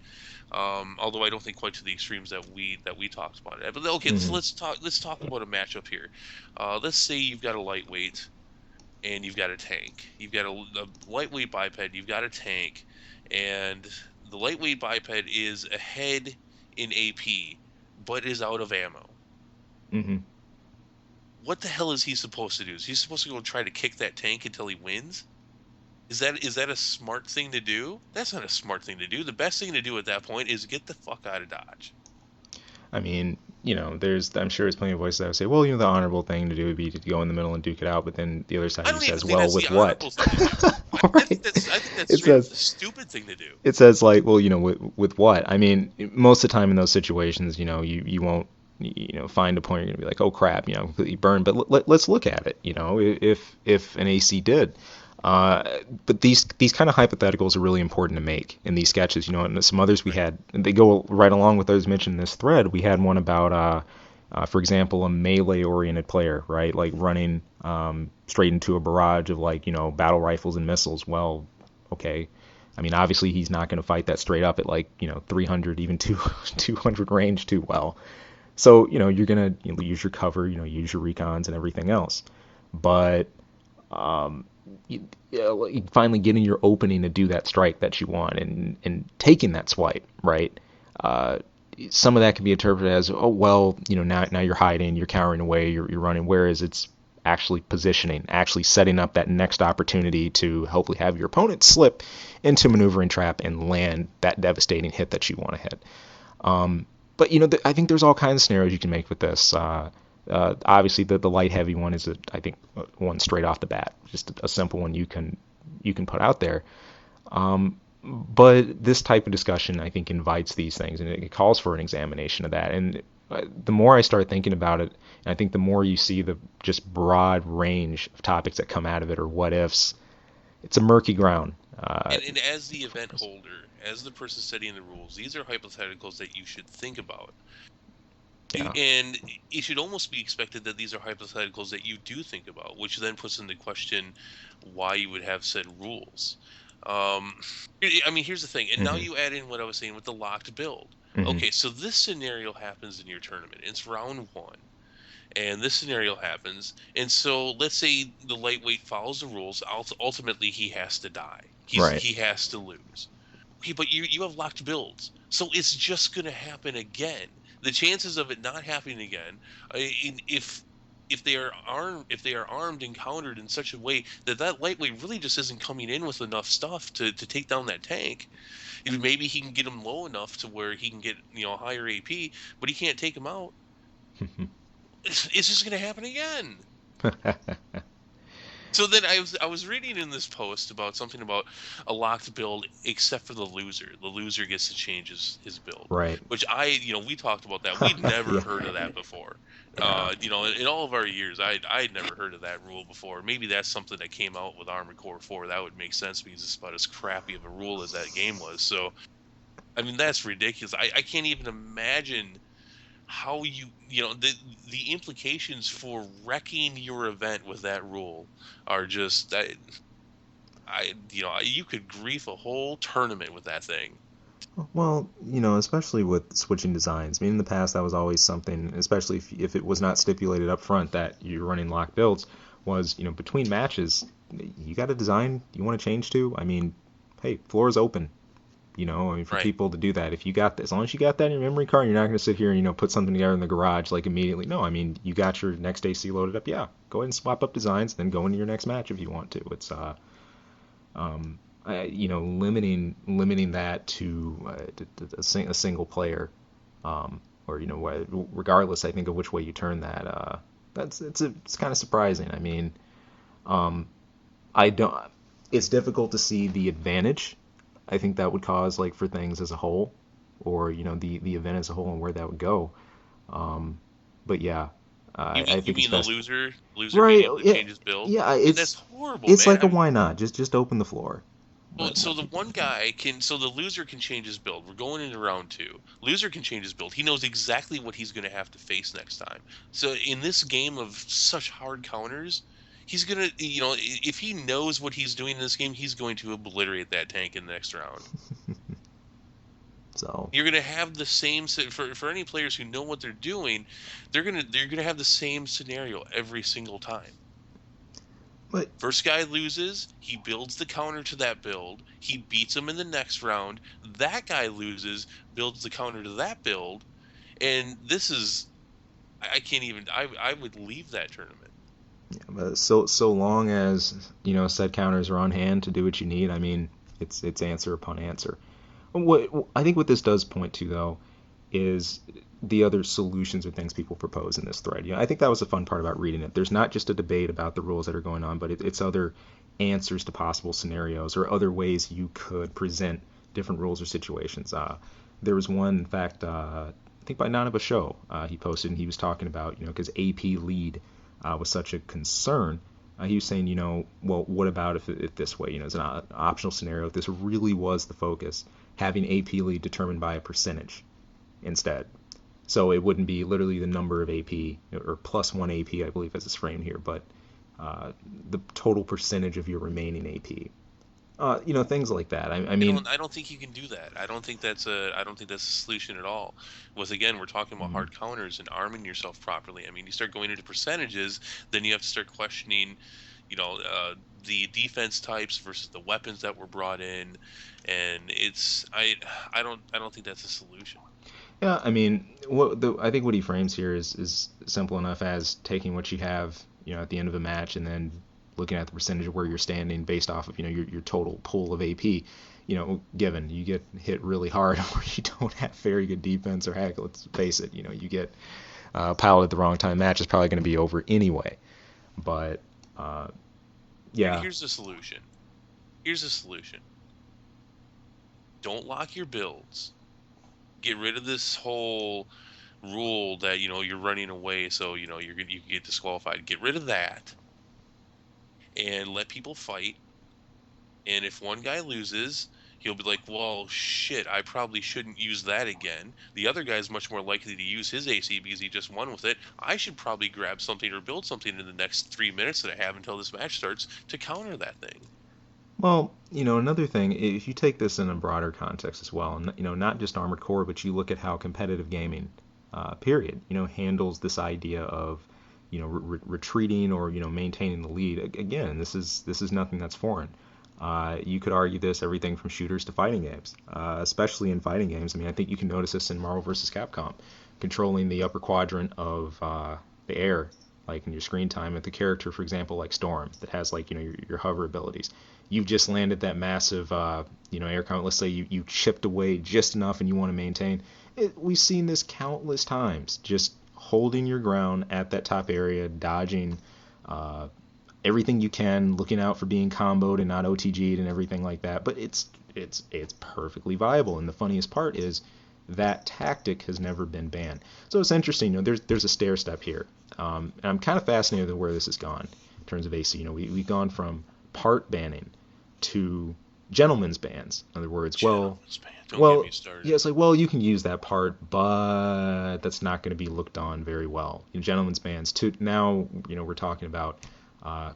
Speaker 1: although I don't think quite to the extremes that we talked about it. But okay, so
Speaker 2: Hmm.
Speaker 1: let's talk about a matchup here. Let's say you've got a lightweight and you've got a tank. You've got a lightweight biped. You've got a tank, and the lightweight biped is ahead in AP, but is out of ammo.
Speaker 2: Hmm.
Speaker 1: What the hell is he supposed to do? Is he supposed to go try to kick that tank until he wins? Is that a smart thing to do? That's not a smart thing to do. The best thing to do at that point is get the fuck out of Dodge.
Speaker 2: I mean, I'm sure there's plenty of voices that would say, well, the honorable thing to do would be to go in the middle and duke it out. But then the other side
Speaker 1: I
Speaker 2: of you
Speaker 1: don't even
Speaker 2: says,
Speaker 1: think
Speaker 2: well,
Speaker 1: that's the
Speaker 2: with what?
Speaker 1: honorable thing to do.
Speaker 2: Right?
Speaker 1: I think that's
Speaker 2: It
Speaker 1: straight up
Speaker 2: says,
Speaker 1: the stupid thing to do.
Speaker 2: it says like, well, with what? I mean, most of the time in those situations, you won't, find a point where you're gonna be like, oh crap, completely burned. But let's look at it. If an AC did. But these kind of hypotheticals are really important to make in these sketches. And some others we
Speaker 1: Right.
Speaker 2: had, and they go right along with those mentioned in this thread. We had one about, for example, a melee-oriented player, right? Like running straight into a barrage of like battle rifles and missiles. Well, okay. I mean, obviously he's not going to fight that straight up at like 300, even 200 range too well. So you're gonna use your cover, use your recons and everything else. But finally getting your opening to do that strike that you want and taking that swipe, right? Uh, some of that can be interpreted as, oh well, now you're hiding, you're cowering away, you're running. Whereas it's actually positioning, actually setting up that next opportunity to hopefully have your opponent slip into a maneuvering trap and land that devastating hit that you want to hit. But I think there's all kinds of scenarios you can make with this. Obviously, the light heavy one is I think one straight off the bat, just a simple one you can put out there. But this type of discussion, I think, invites these things, and it calls for an examination of that. And the more I start thinking about it, and I think the more you see the just broad range of topics that come out of it, or what ifs, it's a murky ground.
Speaker 1: And as the event holder, as the person setting the rules, these are hypotheticals that you should think about.
Speaker 2: Yeah,
Speaker 1: And it should almost be expected that these are hypotheticals that you do think about, which then puts into question why you would have said rules. Um, I mean, here's the thing, and now
Speaker 2: hmm
Speaker 1: you add in what I was saying with the locked build.
Speaker 2: hmm
Speaker 1: Okay, so this scenario happens in your tournament. It's round one, and this scenario happens. And so let's say the lightweight follows the rules. Ultimately, he has to die.
Speaker 2: right.
Speaker 1: He has to lose. Okay, but you have locked builds, so it's just going to happen again. The chances of it not happening again, if they are armed and countered in such a way that that lightweight really just isn't coming in with enough stuff to take down that tank. Maybe he can get him low enough to where he can get higher AP, but he can't take him out. It's just going to happen again. So then I was reading in this post about something about a locked build, except for the loser. The loser gets to change his build,
Speaker 2: Right.
Speaker 1: which we talked about that. We'd never
Speaker 2: Yeah.
Speaker 1: heard of that before.
Speaker 2: Yeah.
Speaker 1: In all of our years, I'd never heard of that rule before. Maybe that's something that came out with Armored Core 4. That would make sense because it's about as crappy of a rule as that game was. So I mean that's ridiculous. I can't even imagine how the implications for wrecking your event with that rule are just you could grief a whole tournament with that thing.
Speaker 2: Well, especially with switching designs. I mean, in the past, that was always something, especially if it was not stipulated up front that you're running locked builds, was, between matches, you got a design you want to change to. I mean, hey, floor is open. I mean, for
Speaker 1: Right.
Speaker 2: people to do that. If you got, as long as you got that in your memory card, you're not going to sit here and, put something together in the garage like immediately. No, I mean, you got your next AC loaded up. Yeah, go ahead and swap up designs, then go into your next match if you want to. It's, limiting that to a single player, or regardless, I think of which way you turn that, it's kind of surprising. I mean, um, I don't. It's difficult to see the advantage. I think that would cause like for things as a whole, or the event as a whole and where that would go. Um, but yeah, I
Speaker 1: You
Speaker 2: think it's
Speaker 1: mean the
Speaker 2: best.
Speaker 1: loser being
Speaker 2: Right?
Speaker 1: able to
Speaker 2: Yeah.
Speaker 1: change his build?
Speaker 2: Yeah.
Speaker 1: I mean that's horrible,
Speaker 2: It's
Speaker 1: man.
Speaker 2: like a why not? Just open the floor.
Speaker 1: Well,
Speaker 2: But
Speaker 1: so the loser can change his build. We're going into round two. Loser can change his build. He knows exactly what he's going to have to face next time. So in this game of such hard counters, he's going to, if he knows what he's doing in this game, he's going to obliterate that tank in the next round.
Speaker 2: so,
Speaker 1: You're going to have the same for any players who know what they're doing, they're going to have the same scenario every single time.
Speaker 2: but
Speaker 1: First guy loses, he builds the counter to that build, he beats him in the next round. That guy loses, builds the counter to that build, and this is I can't even I would leave that tournament.
Speaker 2: So long as set counters are on hand to do what you need. I mean, it's answer upon answer. What I think what this does point to though is the other solutions or things people propose in this thread. I think that was the fun part about reading it. There's not just a debate about the rules that are going on, but it's other answers to possible scenarios or other ways you could present different rules or situations. There was one, in fact, I think by Nana Basho, he posted and he was talking about, because AP lead was such a concern. He was saying, well, what about if this way, it's an optional scenario, if this really was the focus, having AP lead determined by a percentage instead. So it wouldn't be literally the number of AP or plus one AP, I believe, as it's framed here, but uh, the total percentage of your remaining AP. Things like that. I mean,
Speaker 1: I don't think you can do that. I don't think that's a solution at all. With again, we're talking about
Speaker 2: mm,
Speaker 1: hard counters and arming yourself properly. I mean, you start going into percentages, then you have to start questioning, you know, the defense types versus the weapons that were brought in, and I don't think that's a solution.
Speaker 2: yeah, I mean, I think what he frames here is simple enough as taking what you have, at the end of a match, and then looking at the percentage of where you're standing based off of your total pool of AP. Given you get hit really hard or you don't have very good defense, or heck, let's face it, you get piled at the wrong time, match is probably going to be over anyway. But uh, yeah,
Speaker 1: Here's the solution. Here's the solution. Don't lock your builds. Get rid of this whole rule that you're running away, so you can get disqualified. Get rid of that and let people fight. And if one guy loses, he'll be like, well, shit, I probably shouldn't use that again. The other guy's much more likely to use his AC because he just won with it. I should probably grab something or build something in the next 3 minutes that I have until this match starts to counter that thing.
Speaker 2: well, another thing, if you take this in a broader context as well, and not just Armored Core, but you look at how competitive gaming, period, handles this idea of, retreating or maintaining the lead. Again, this is nothing that's foreign. You could argue this everything from shooters to fighting games, especially in fighting games. I mean, I think you can notice this in Marvel vs. Capcom, controlling the upper quadrant of the air, like in your screen time, with the character, for example, like Storm, that has like your hover abilities. You've just landed that massive air count. Let's say you chipped away just enough and you want to maintain. We've seen this countless times. Just holding your ground at that top area, dodging uh, everything you can, looking out for being comboed and not OTG'd and everything like that. But it's perfectly viable. And the funniest part is that tactic has never been banned. So it's interesting. There's a stair step here, and I'm kind of fascinated with where this has gone in terms of AC. We've gone from part banning to gentlemen's bans. In other words,
Speaker 1: Gentlemen's man, don't get
Speaker 2: well,
Speaker 1: me
Speaker 2: yeah,
Speaker 1: started.
Speaker 2: it's like, well, you can use that part, but that's not going to be looked on very well. Gentlemen's bans. To now, we're talking about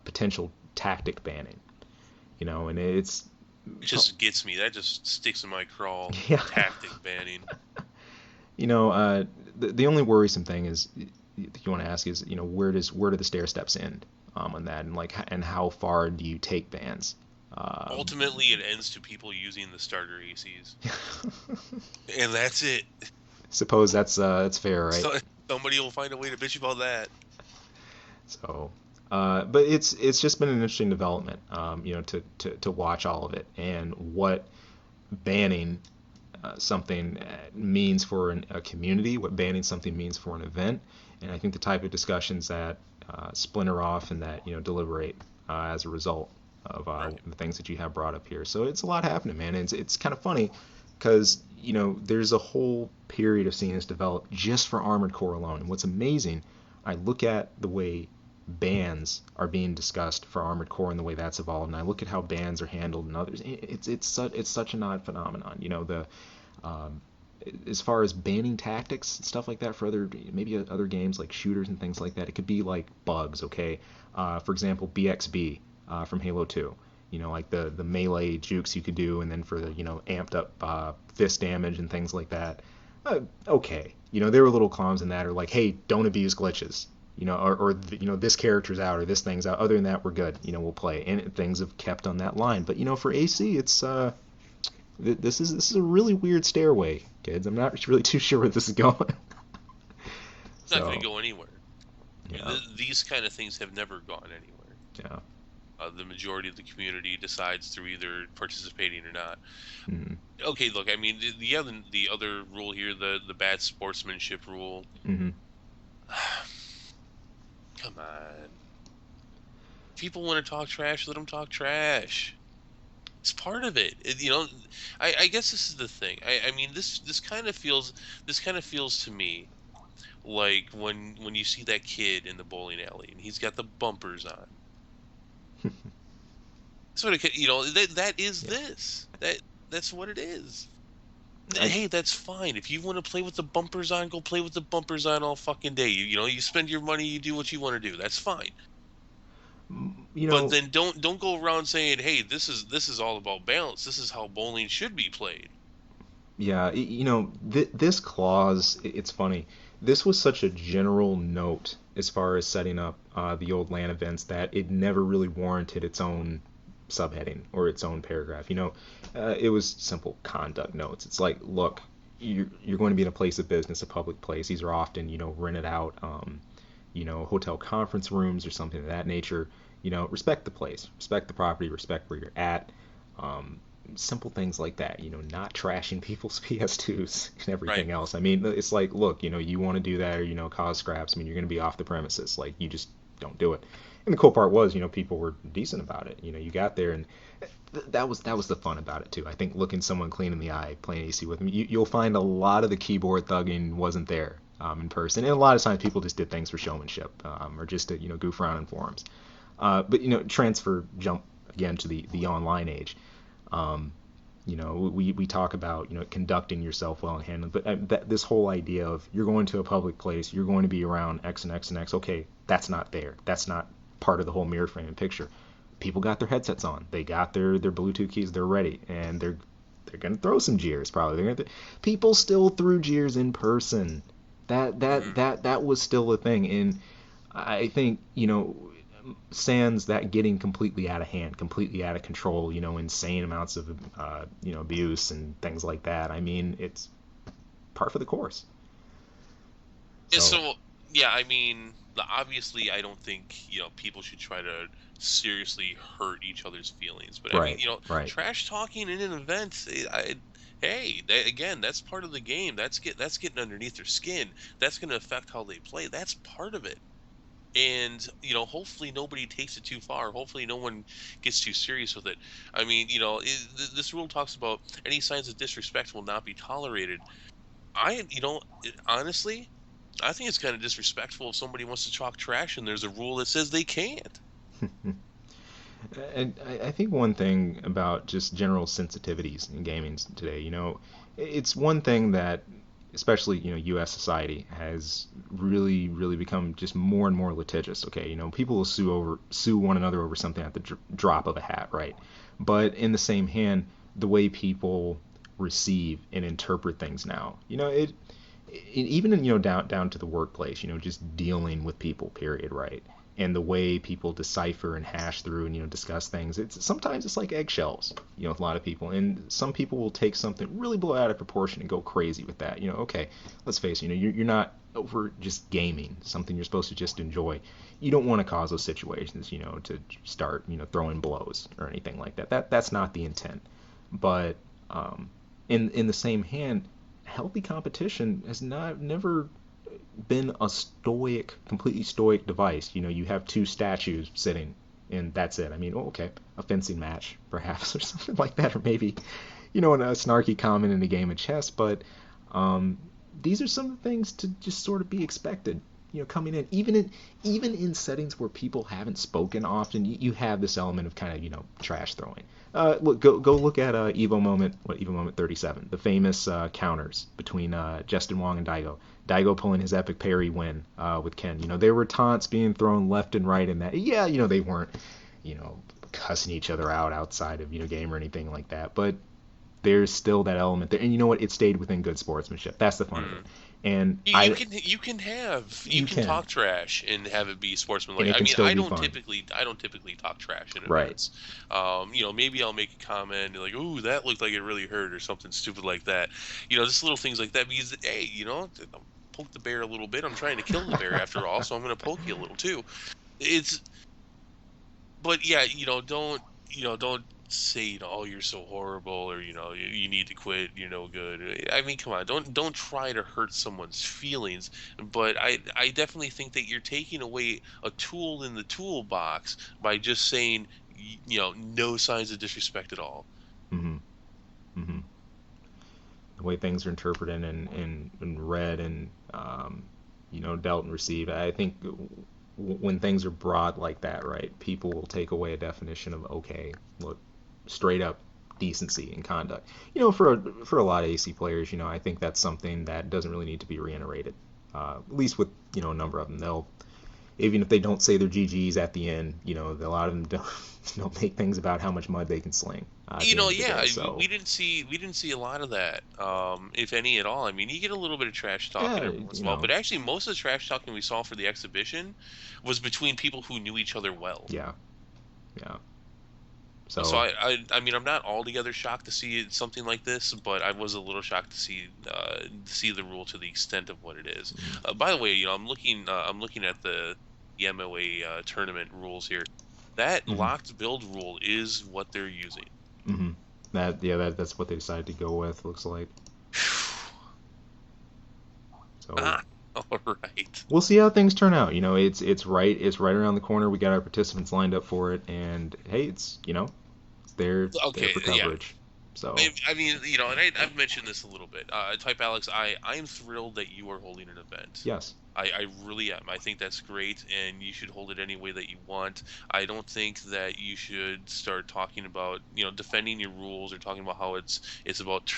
Speaker 2: potential tactic banning. And it's
Speaker 1: It just gets me. That just sticks in my crawl.
Speaker 2: yeah.
Speaker 1: Tactic banning.
Speaker 2: The only worrisome thing is you want to ask is where do the stair steps end on that, and how far do you take bans? Um,
Speaker 1: Ultimately, it ends to people using the starter ACs, and that's it.
Speaker 2: Suppose that's fair, right?
Speaker 1: So somebody will find a way to bitch about that.
Speaker 2: So, but it's just been an interesting development, to watch all of it and what banning something means for a community, what banning something means for an event, and I think the type of discussions that splinter off and that deliberate as a result of
Speaker 1: Right.
Speaker 2: the things that you have brought up here. So it's a lot happening, man. It's kind of funny because there's a whole period of seeing this develop just for Armored Core alone. And what's amazing, I look at the way bans are being discussed for Armored Core and the way that's evolved, and I look at how bans are handled in others. It's such an odd phenomenon. The um, as far as banning tactics and stuff like that for maybe other games like shooters and things like that, it could be like bugs. Okay, for example, BXB from Halo 2. Like the melee jukes you could do, and then for the amped up fist damage and things like that. Okay, there were little clowns in that, or like, hey, don't abuse glitches. Or this character's out or this thing's out. Other than that, we're good. We'll play, and things have kept on that line. But for AC, it's this is a really weird stairway, kids. I'm not really too sure where this is going.
Speaker 1: It's not going
Speaker 2: So
Speaker 1: to go anywhere. I mean,
Speaker 2: Yeah.
Speaker 1: these kind of things have never gone anywhere.
Speaker 2: Yeah.
Speaker 1: The majority of the community decides through either participating or not.
Speaker 2: Mm-hmm.
Speaker 1: Okay, look, I mean, the other rule here, the bad sportsmanship rule.
Speaker 2: Mm-hmm.
Speaker 1: Come on, people want to talk trash, let them talk trash. It's part of it. I guess this is the thing. I mean, this kind of feels to me like when you see that kid in the bowling alley and he's got the bumpers on. Sort of, that is
Speaker 2: Yeah.
Speaker 1: that's what it is.
Speaker 2: I,
Speaker 1: Hey, that's fine. If you want to play with the bumpers on, go play with the bumpers on all fucking day. You spend your money, you do what you want to do. That's fine.
Speaker 2: you
Speaker 1: But
Speaker 2: know,
Speaker 1: then don't go around saying, "Hey, this is all about balance. This is how bowling should be played."
Speaker 2: yeah, this clause, it's funny. This was such a general note as far as setting up the old land events that it never really warranted its own subheading or its own paragraph. It was simple conduct notes. It's like, look, you're going to be in a place of business, a public place. These are often, rented out, hotel conference rooms or something of that nature. Respect the place, respect the property, respect where you're at. Um, Simple things like that, not trashing people's PS2s and
Speaker 1: Right.
Speaker 2: everything else. I mean, it's like, look, you want to do that or, cause scraps. I mean, you're going to be off the premises. Like, you just don't do it. And the cool part was, people were decent about it. You got there and that was the fun about it too. I think looking someone clean in the eye, playing AC with them, you'll find a lot of the keyboard thugging wasn't there in person, and a lot of times people just did things for showmanship or just to goof around in forums. But transfer jump again to the online age. Um, we talk about conducting yourself well and handling, but this whole idea of you're going to a public place, you're going to be around X and X and X. Okay, that's not there. That's not part of the whole mirror framing picture. People got their headsets on, they got their Bluetooth keys, they're ready, and they're gonna throw some jeers probably. People still threw jeers in person.
Speaker 1: Hmm.
Speaker 2: That was still a thing, and I think sans that getting completely out of hand, completely out of control, insane amounts of abuse and things like that. I mean, it's par for the course.
Speaker 1: Yeah,
Speaker 2: So
Speaker 1: so yeah, I mean, obviously, I don't think people should try to seriously hurt each other's feelings. But I mean,
Speaker 2: right, right.
Speaker 1: trash talking in an event, hey, again, that's part of the game. That's getting underneath their skin. That's going to affect how they play. That's part of it. And hopefully nobody takes it too far. Hopefully no one gets too serious with it. I mean, this rule talks about any signs of disrespect will not be tolerated. Honestly, I think it's kind of disrespectful if somebody wants to talk trash and there's a rule that says they can't.
Speaker 2: And I think one thing about just general sensitivities in gaming today, it's one thing that especially U.S. society has really really become just more and more litigious. Okay, people will sue one another over something at the drop of a hat, right? But in the same hand, the way people receive and interpret things now, even in, down to the workplace, just dealing with people, period, right? And the way people decipher and hash through and discuss things, it's sometimes it's like eggshells, with a lot of people, and some people will take something really blow out of proportion and go crazy with that. Okay, let's face it, you're not over just gaming, something you're supposed to just enjoy. You don't want to cause those situations, to start throwing blows or anything like that. That's not the intent. But um, in the same hand, healthy competition has not never been a completely stoic device. You have two statues sitting, and that's it. I mean, okay, a fencing match, perhaps, or something like that, or maybe, a snarky comment in a game of chess. But um, these are some of the things to just sort of be expected. Coming in, even in settings where people haven't spoken often, you have this element of kind of trash throwing. Look, go look at Evo Moment 37, the famous counters between Justin Wong and Daigo. Daigo pulling his epic parry win with Ken. There were taunts being thrown left and right in that. Yeah, they weren't, you know, cussing each other out outside of game or anything like that. But there's still that element there, and you know what? It stayed within good sportsmanship. That's the fun of it.
Speaker 1: Mm.
Speaker 2: And
Speaker 1: You
Speaker 2: you
Speaker 1: can
Speaker 2: can,
Speaker 1: talk trash and have it be
Speaker 2: and
Speaker 1: sportsmanlike.
Speaker 2: it
Speaker 1: I
Speaker 2: can
Speaker 1: mean,
Speaker 2: still be fun.
Speaker 1: I don't typically talk trash in
Speaker 2: Right.
Speaker 1: events. Maybe I'll make a comment like, "Ooh, that looked like it really hurt," or something stupid like that. Just little things like that because hey, poke the bear a little bit. I'm trying to kill the bear after all, so I'm going to poke you a little too. It's but yeah, don't say, oh, you're so horrible, or you need to quit, you're no good. I mean, come on, don't try to hurt someone's feelings. But I definitely think that you're taking away a tool in the toolbox by just saying, no signs of disrespect at all.
Speaker 2: Hmm. Hmm. The way things are interpreted and read and dealt and received. I think when things are broad like that, right, people will take away a definition of okay, look, straight up decency and conduct. For a lot of AC players, I think that's something that doesn't really need to be reiterated. At least with a number of them, they'll even if they don't say their GGs at the end, a lot of them don't make things about how much mud they can sling at the end of the
Speaker 1: Yeah,
Speaker 2: day.
Speaker 1: we
Speaker 2: So
Speaker 1: didn't see a lot of that, if any at all. I mean, you get a little bit of trash talking
Speaker 2: yeah,
Speaker 1: every once in a while, but actually, most of the trash talking we saw for the exhibition was between people who knew each other well.
Speaker 2: yeah, yeah.
Speaker 1: So
Speaker 2: So
Speaker 1: I mean, I'm not altogether shocked to see something like this, but I was a little shocked to see the rule to the extent of what it is. By the way, I'm looking at the MOA tournament rules here. That
Speaker 2: mm-hmm,
Speaker 1: locked build rule is what they're using.
Speaker 2: mm-hmm. That's what they decided to go with. Looks like so.
Speaker 1: Ah, all right.
Speaker 2: We'll see how things turn out. It's right around the corner. We got our participants lined up for it, and hey, it's there
Speaker 1: Okay,
Speaker 2: for
Speaker 1: yeah.
Speaker 2: coverage. So
Speaker 1: I mean, and I've mentioned this a little bit. Type Alex, I'm thrilled that you are holding an event.
Speaker 2: yes,
Speaker 1: I really am. I think that's great, and you should hold it any way that you want. I don't think that you should start talking about, defending your rules or talking about how it's about,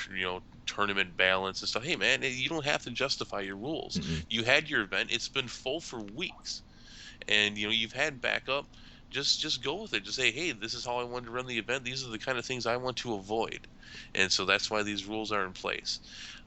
Speaker 1: tournament balance and stuff. Hey, man, you don't have to justify your rules.
Speaker 2: mm-mm.
Speaker 1: You had your event. It's been full for weeks, and you've had backup. Just go with it. Just say, hey, this is how I want to run the event. These are the kind of things I want to avoid, and so that's why these rules are in place.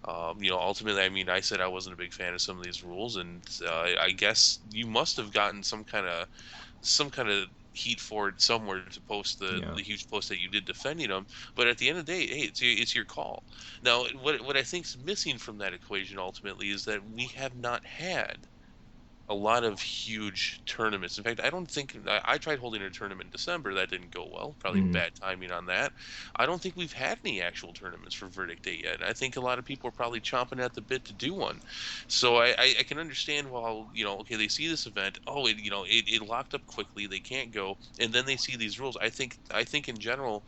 Speaker 1: Ultimately, I mean, I said I wasn't a big fan of some of these rules, and I guess you must have gotten some kind of heat for it somewhere to post the
Speaker 2: Yeah.
Speaker 1: the huge post that you did defending them. But at the end of the day, hey, it's your call. Now, what I think's missing from that equation ultimately is that we have not had a lot of huge tournaments. In fact, I don't think I tried holding a tournament in December. That didn't go well. Probably
Speaker 2: Mm-hmm.
Speaker 1: bad timing on that. I don't think we've had any actual tournaments for Verdict Day yet. And I think a lot of people are probably chomping at the bit to do one. So I can understand, well, okay, they see this event. Oh, it locked up quickly. They can't go, and then they see these rules. I think in general,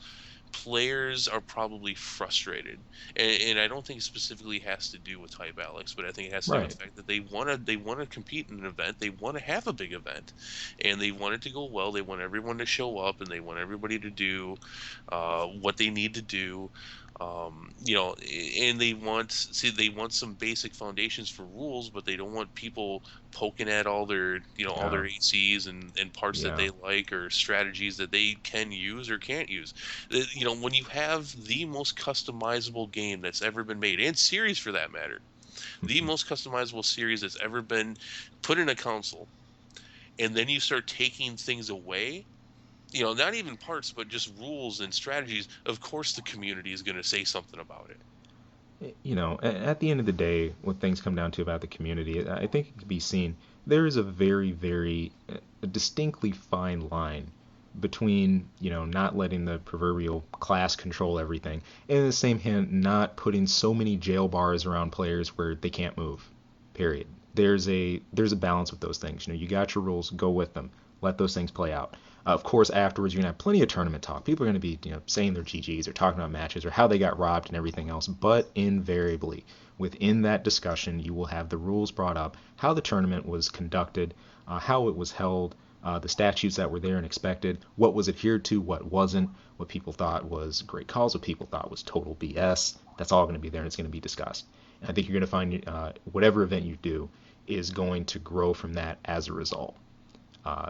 Speaker 1: players are probably frustrated, and I don't think it specifically has to do with Type Alex, but I think it has to do with
Speaker 2: Right.
Speaker 1: the fact that they want to compete in an event, they want to have a big event, and they want it to go well. They want everyone to show up, and they want everybody to do what they need to do. And they want some basic foundations for rules, but they don't want people poking at all their
Speaker 2: Yeah.
Speaker 1: ACs and parts that
Speaker 2: Yeah.
Speaker 1: they like, or strategies that they can use or can't use. When you have the most customizable game that's ever been made, and series for that matter, the most customizable series that's ever been put in a console, and then you start taking things away, not even parts, but just rules and strategies, of course the community is going to say something about it.
Speaker 2: At the end of the day, when things come down to about the community, I think it can be seen there is a very, very distinctly fine line between, not letting the proverbial class control everything, and in the same hand, not putting so many jail bars around players where they can't move. Period. There's a balance with those things. You got your rules, go with them. Let those things play out. Of course, afterwards, you're gonna have plenty of tournament talk. People are gonna be, saying their GGs or talking about matches or how they got robbed and everything else. But invariably, within that discussion, you will have the rules brought up, how the tournament was conducted, how it was held, the statutes that were there and expected, what was adhered to, what wasn't, what people thought was great calls, what people thought was total BS. That's all going to be there and it's going to be discussed. And I think you're going to find whatever event you do is going to grow from that as a result.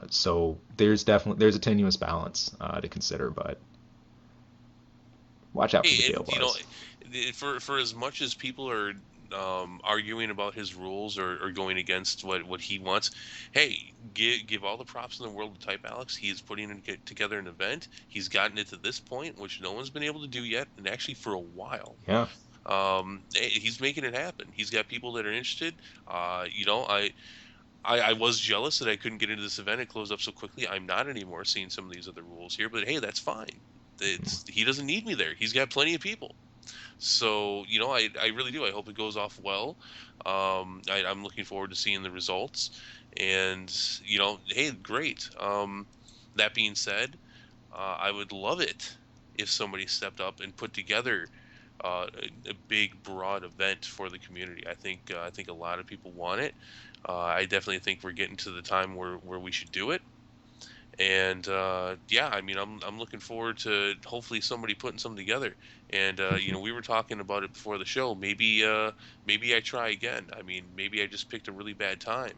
Speaker 2: So there's a tenuous balance to consider, but watch out for the
Speaker 1: Hey,
Speaker 2: jail
Speaker 1: and
Speaker 2: bars.
Speaker 1: for as much as people are arguing about his rules, or going against what he wants, hey, give all the props in the world to Type Alex. He is putting together an event. He's gotten it to this point, which no one's been able to do yet, and actually for a while.
Speaker 2: Yeah.
Speaker 1: He's making it happen. He's got people that are interested. You know, I was jealous that I couldn't get into this event. It closed up so quickly. I'm not anymore seeing some of these other rules here, but hey, that's fine. He doesn't need me there. He's got plenty of people. So, you know, I really do. I hope it goes off well. I'm looking forward to seeing the results. And, you know, hey, great. That being said, I would love it if somebody stepped up and put together a big, broad event for the community. I think a lot of people want it. I definitely think we're getting to the time where we should do it. And yeah, I mean, I'm looking forward to hopefully somebody putting something together. And you know, we were talking about it before the show. Maybe I try again. I mean, maybe I just picked a really bad time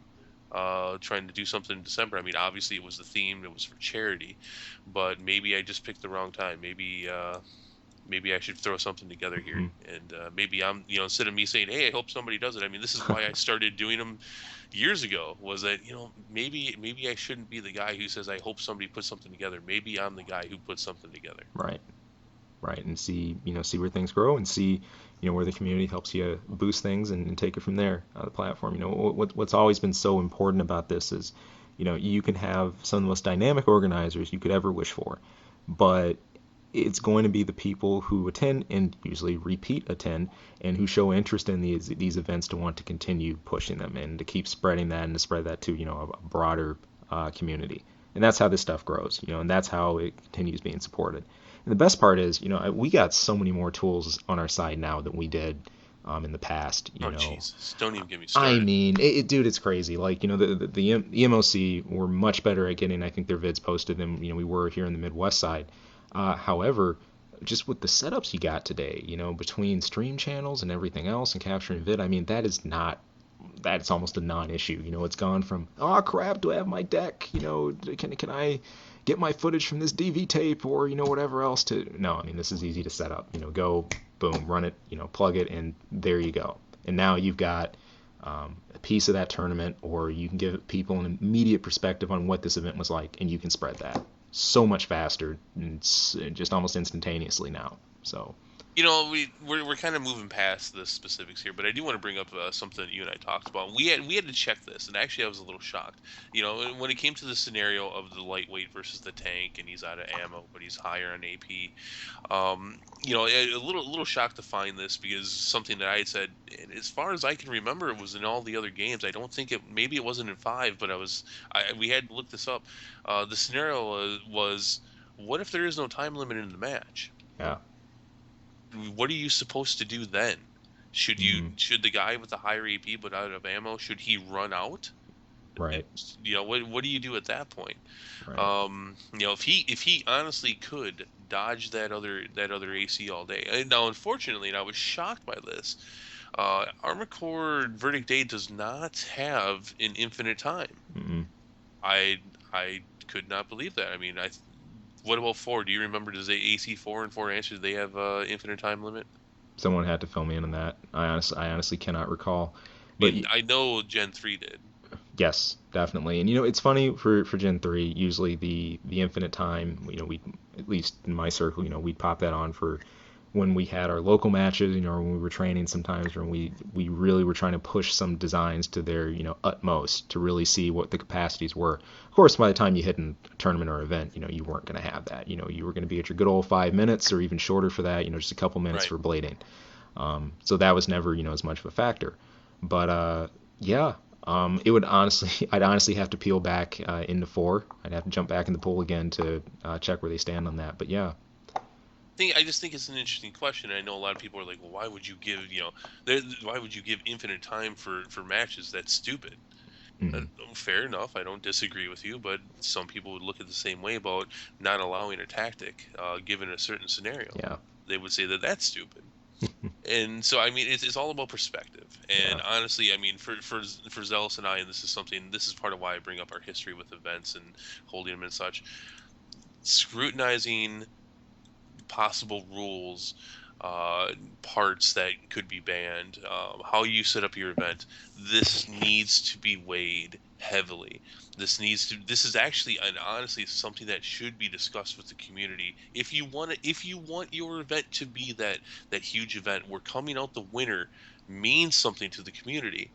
Speaker 1: trying to do something in December. I mean, obviously it was the theme, it was for charity, but maybe I just picked the wrong time. Maybe I should throw something together here. And maybe I'm, you know, instead of me saying, "Hey, I hope somebody does it." I mean, this is why I started doing them years ago. Was that, you know, maybe I shouldn't be the guy who says, "I hope somebody puts something together." Maybe I'm the guy who puts something together.
Speaker 2: Right. Right. And see, see where things grow and see, where the community helps you boost things and take it from there on the platform. What's always been so important about this is, you can have some of the most dynamic organizers you could ever wish for, but it's going to be the people who attend and usually repeat attend and who show interest in these events to want to continue pushing them and to keep spreading that and to spread that to a broader community. And that's how this stuff grows, and that's how it continues being supported. And the best part is, we got so many more tools on our side now than we did in the past.
Speaker 1: Oh Jesus! Don't even get me
Speaker 2: I
Speaker 1: started.
Speaker 2: mean, dude, it's crazy. Like, the MOC were much better at getting, I think, their vids posted than, we were here in the Midwest side. However, just with the setups you got today, between stream channels and everything else and capturing vid, I mean, that's almost a non-issue. It's gone from, oh crap, do I have my deck? Can I get my footage from this DV tape or whatever else to? No, I mean, this is easy to set up. Go, boom, run it, plug it, and there you go. And now you've got a piece of that tournament, or you can give people an immediate perspective on what this event was like, and you can spread that so much faster and just almost instantaneously now. So,
Speaker 1: You know, we're kind of moving past the specifics here, but I do want to bring up something that you and I talked about. We had to check this, and actually I was a little shocked. You know, when it came to the scenario of the lightweight versus the tank, and he's out of ammo, but he's higher on AP. You know, a little shocked to find this because something that I had said, and as far as I can remember, it was in all the other games. I don't think it. Maybe it wasn't in five, but we had to look this up. The scenario was, what if there is no time limit in the match?
Speaker 2: yeah.
Speaker 1: What are you supposed to do then?
Speaker 2: Mm,
Speaker 1: Should the guy with the higher AP but out of ammo, should he run out?
Speaker 2: right.
Speaker 1: You know, what do you do at that point?
Speaker 2: Right.
Speaker 1: You know, if he honestly could dodge that other AC all day. Now, unfortunately, and I was shocked by this. Armor Core Verdict Day does not have an infinite time.
Speaker 2: Mm-mm.
Speaker 1: I could not believe that. I mean, what about four? Do you remember? Does AC four and four answers? They have infinite time limit?
Speaker 2: Someone had to fill me in on that. I honestly cannot recall.
Speaker 1: I
Speaker 2: But
Speaker 1: mean, I know Gen 3 did.
Speaker 2: yes, definitely. And it's funny for Gen 3, usually the infinite time, we, at least in my circle, we'd pop that on for when we had our local matches, or when we were training sometimes, or when we really were trying to push some designs to their, utmost to really see what the capacities were. Of course, by the time you hit a tournament or event, you weren't going to have that. You were going to be at your good old 5 minutes or even shorter for that, just a couple minutes
Speaker 1: Right.
Speaker 2: for blading. So that was never, as much of a factor. But yeah, it would honestly, I'd honestly have to peel back into four. I'd have to jump back in the pool again to check where they stand on that. But yeah,
Speaker 1: I just think it's an interesting question. I know a lot of people are like, well, why would you give, why would you give infinite time for matches? That's stupid. Uh,
Speaker 2: mm,
Speaker 1: Fair enough. I don't disagree with you, but some people would look at the same way about not allowing a tactic given a certain scenario.
Speaker 2: yeah,
Speaker 1: They would say that that's stupid. And so, I mean, it's all about perspective.
Speaker 2: yeah,
Speaker 1: And honestly, I mean, for Zealous and I, and this is part of why I bring up our history with events and holding them and such. Scrutinizing possible rules uh, parts that could be banned, how you set up your event. This needs to be weighed heavily. This is actually, and honestly, something that should be discussed with the community. If you want your event to be that huge event where coming out the winner means something to the community,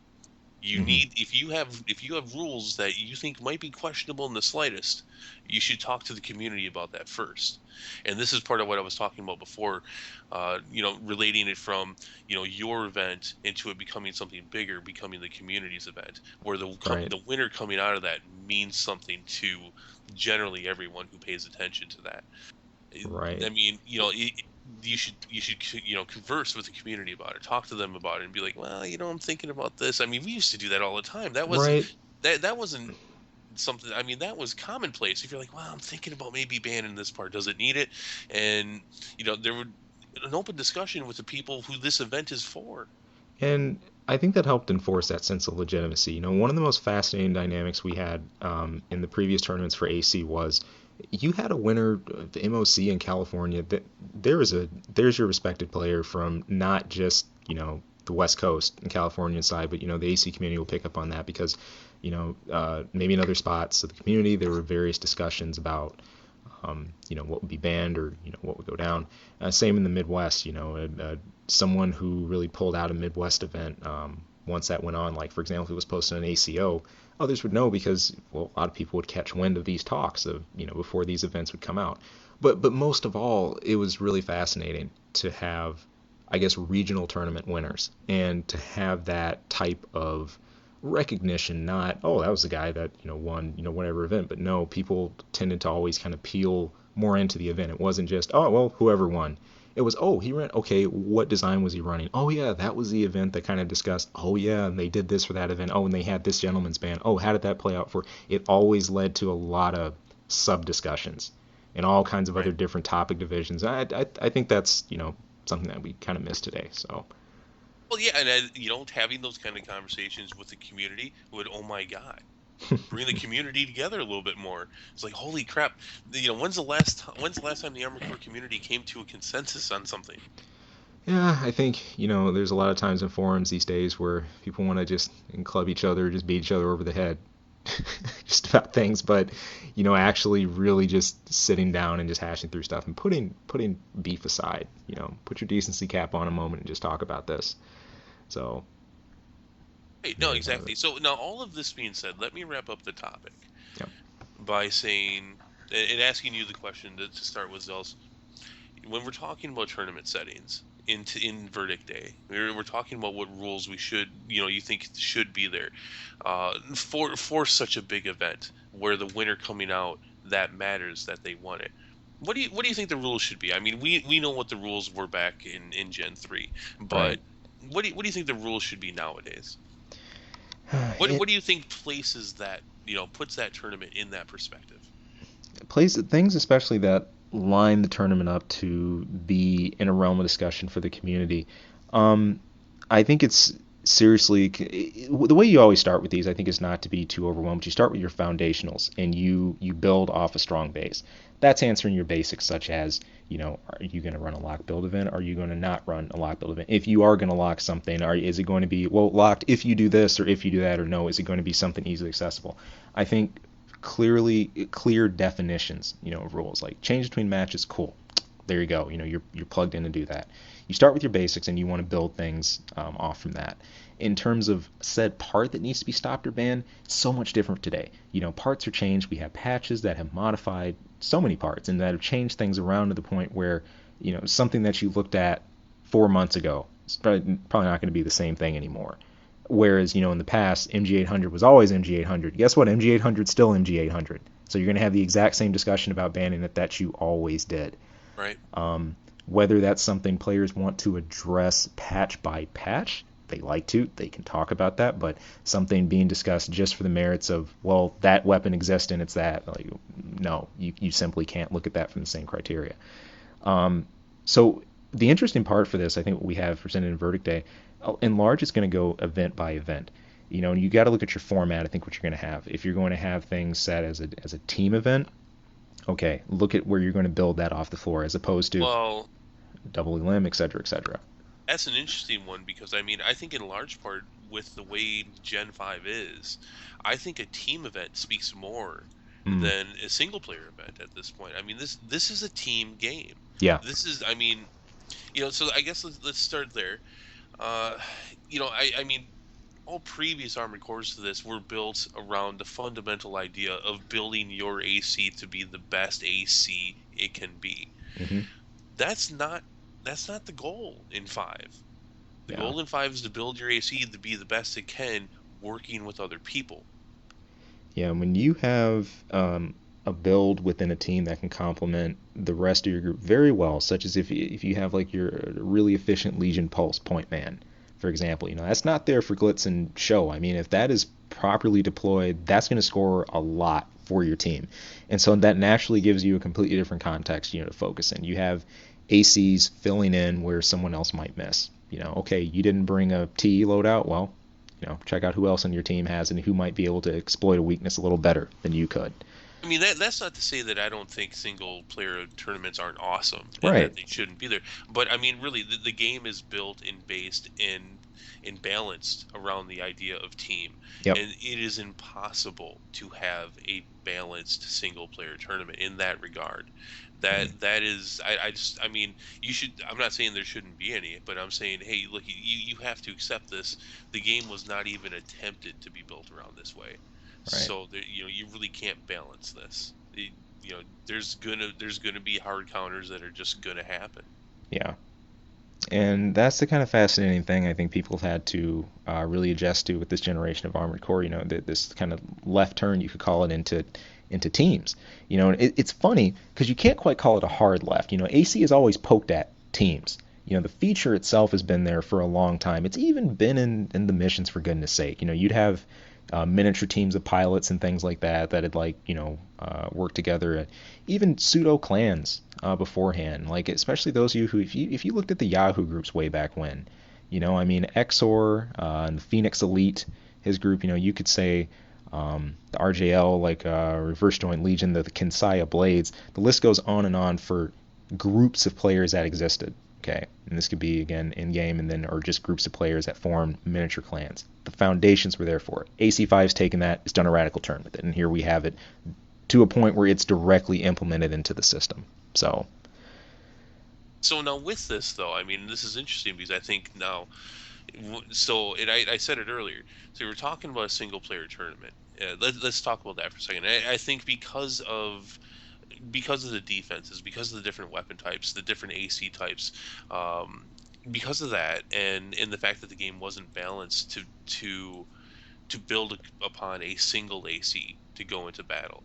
Speaker 1: you
Speaker 2: Hmm.
Speaker 1: need if you have rules that you think might be questionable in the slightest, you should talk to the community about that first. And this is part of what I was talking about before, relating it from your event into it becoming something bigger, becoming the community's event, where
Speaker 2: Right.
Speaker 1: the winner coming out of that means something to generally everyone who pays attention to that.
Speaker 2: Right.
Speaker 1: I mean, you should converse with the community about it, talk to them about it, and be like, well, I'm thinking about this. I mean, we used to do that all the time.
Speaker 2: Right.
Speaker 1: That wasn't something. I mean, that was commonplace. If you're like, well, I'm thinking about maybe banning this part. Does it need it? And there would an open discussion with the people who this event is for.
Speaker 2: And I think that helped enforce that sense of legitimacy. One of the most fascinating dynamics we had in the previous tournaments for AC was you had a winner, the MOC in California. That there's your respected player from not just the West Coast and California side, but the AC community will pick up on that because maybe in other spots of the community there were various discussions about what would be banned or what would go down. Same in the Midwest, someone who really pulled out a Midwest event. Once that went on, like for example, if it was posted on ACO, others would know because well, a lot of people would catch wind of these talks of before these events would come out. But most of all, it was really fascinating to have, I guess, regional tournament winners and to have that type of recognition, not oh that was the guy that won whatever event, but no, people tended to always kind of peel more into the event. It wasn't just oh well whoever won. It was oh he ran okay, what design was he running? Oh yeah, that was the event that kind of discussed. Oh yeah, and they did this for that event. Oh, and they had this gentleman's band. Oh, how did that play out for? It always led to a lot of sub discussions and all kinds of other
Speaker 1: Right.
Speaker 2: different topic divisions. I think that's something that we kind of miss today. So
Speaker 1: Well, yeah, and having those kind of conversations with the community would, oh my God, bring the community together a little bit more. It's like, holy crap, when's the last time the Armored Core community came to a consensus on something?
Speaker 2: yeah, I think, there's a lot of times in forums these days where people want to just club each other, just beat each other over the head just about things, but, actually really just sitting down and just hashing through stuff and putting beef aside, put your decency cap on a moment and just talk about this. So,
Speaker 1: Hey, no,
Speaker 2: there you have it.
Speaker 1: exactly. So now, all of this being said, let me wrap up the topic
Speaker 2: Yep.
Speaker 1: by saying and asking you the question to start with, Zels. When we're talking about tournament settings in verdict day, we're talking about what rules we should you think should be there for such a big event where the winner coming out that matters that they won it. What do you think the rules should be? I mean, we know what the rules were back in Gen 3,
Speaker 2: Right.
Speaker 1: but what do you think the rules should be nowadays?
Speaker 2: It
Speaker 1: What do you think places that puts that tournament in that perspective?
Speaker 2: plays things especially that line the tournament up to be in a realm of discussion for the community. Um, I think it's seriously the way you always start with these. I think is not to be too overwhelmed. You start with your foundationals and you build off a strong base. That's answering your basics such as are you going to run a lock build event? Are you going to not run a lock build event? If you are going to lock something, is it going to be well locked if you do this or if you do that, or no? Is it going to be something easily accessible? I think clear definitions, of rules like change between matches, cool. There you go. You're plugged in to do that. You start with your basics and you want to build things off from that. In terms of said part that needs to be stopped or banned, so much different today. Parts are changed. We have patches that have modified so many parts and that have changed things around to the point where something that you looked at 4 months ago is probably not going to be the same thing anymore. Whereas, in the past, MG800 was always MG800. Guess what? MG800 still MG800. So you're going to have the exact same discussion about banning it that you always did.
Speaker 1: Right.
Speaker 2: Whether that's something players want to address patch by patch, they like to, they can talk about that, but something being discussed just for the merits of, well, that weapon exists and it's that, like, no, you simply can't look at that from the same criteria. So the interesting part for this, I think what we have presented in Verdict Day, in large, it's going to go event by event. And you got to look at your format. I think what you're going to have. If you're going to have things set as a team event, okay, look at where you're going to build that off the floor, as opposed to
Speaker 1: Well,
Speaker 2: double limb, etc., etc.
Speaker 1: That's an interesting one because I mean I think in large part with the way Gen 5 is, I think a team event speaks more
Speaker 2: Mm,
Speaker 1: than a single player event at this point. I mean this is a team game.
Speaker 2: yeah,
Speaker 1: This is I mean, so I guess let's start there. Uh I mean all previous Armored Cores to this were built around the fundamental idea of building your AC to be the best AC it can be.
Speaker 2: hmm,
Speaker 1: That's not that's not the goal in 5. The
Speaker 2: yeah.
Speaker 1: goal in 5 is to build your AC to be the best it can working with other people.
Speaker 2: Yeah, when you have a build within a team that can complement the rest of your group very well, such as if you have like your really efficient Legion Pulse point man, for example, that's not there for glitz and show. I mean, if that is properly deployed, that's going to score a lot for your team, and so that naturally gives you a completely different context, to focus in. You have ACs filling in where someone else might miss. Okay, you didn't bring a TE loadout. Well, check out who else on your team has and who might be able to exploit a weakness a little better than you could.
Speaker 1: I mean that's not to say that I don't think single player tournaments aren't awesome and
Speaker 2: Right.
Speaker 1: that they shouldn't be there. But I mean really the game is built and based in balanced around the idea of team.
Speaker 2: Yep.
Speaker 1: And it is impossible to have a balanced single player tournament in that regard.
Speaker 2: Mm,
Speaker 1: That is I just I mean you should I'm not saying there shouldn't be any, but I'm saying hey look you have to accept this. The game was not even attempted to be built around this way.
Speaker 2: right.
Speaker 1: So there, you really can't balance this. There's gonna be hard counters that are just gonna happen.
Speaker 2: Yeah. And that's the kind of fascinating thing I think people have had to really adjust to with this generation of Armored Core. This kind of left turn, you could call it, into teams. And it's funny because you can't quite call it a hard left. AC has always poked at teams. The feature itself has been there for a long time. It's even been in the missions, for goodness sake. You'd have miniature teams of pilots and things like that had work together. Even pseudo clans beforehand, like especially those of you who, if you looked at the Yahoo groups way back when, I mean Exor and the Phoenix Elite, his group, you could say the RJL, like Reverse Joint Legion, the Kinsaya Blades. The list goes on and on for groups of players that existed. Okay, and this could be again in game, and then or just groups of players that form miniature clans. The foundations were there for it. AC5's taken that, it's done a radical turn with it, and here we have it to a point where it's directly implemented into the system. So,
Speaker 1: So now with this though, I mean this is interesting because I think now, I said it earlier. So we're talking about a single player tournament. Let's talk about that for a second. I think because of the defenses, because of the different weapon types, the different AC types, um, because of that, and the fact that the game wasn't balanced to build upon a single AC to go into battle.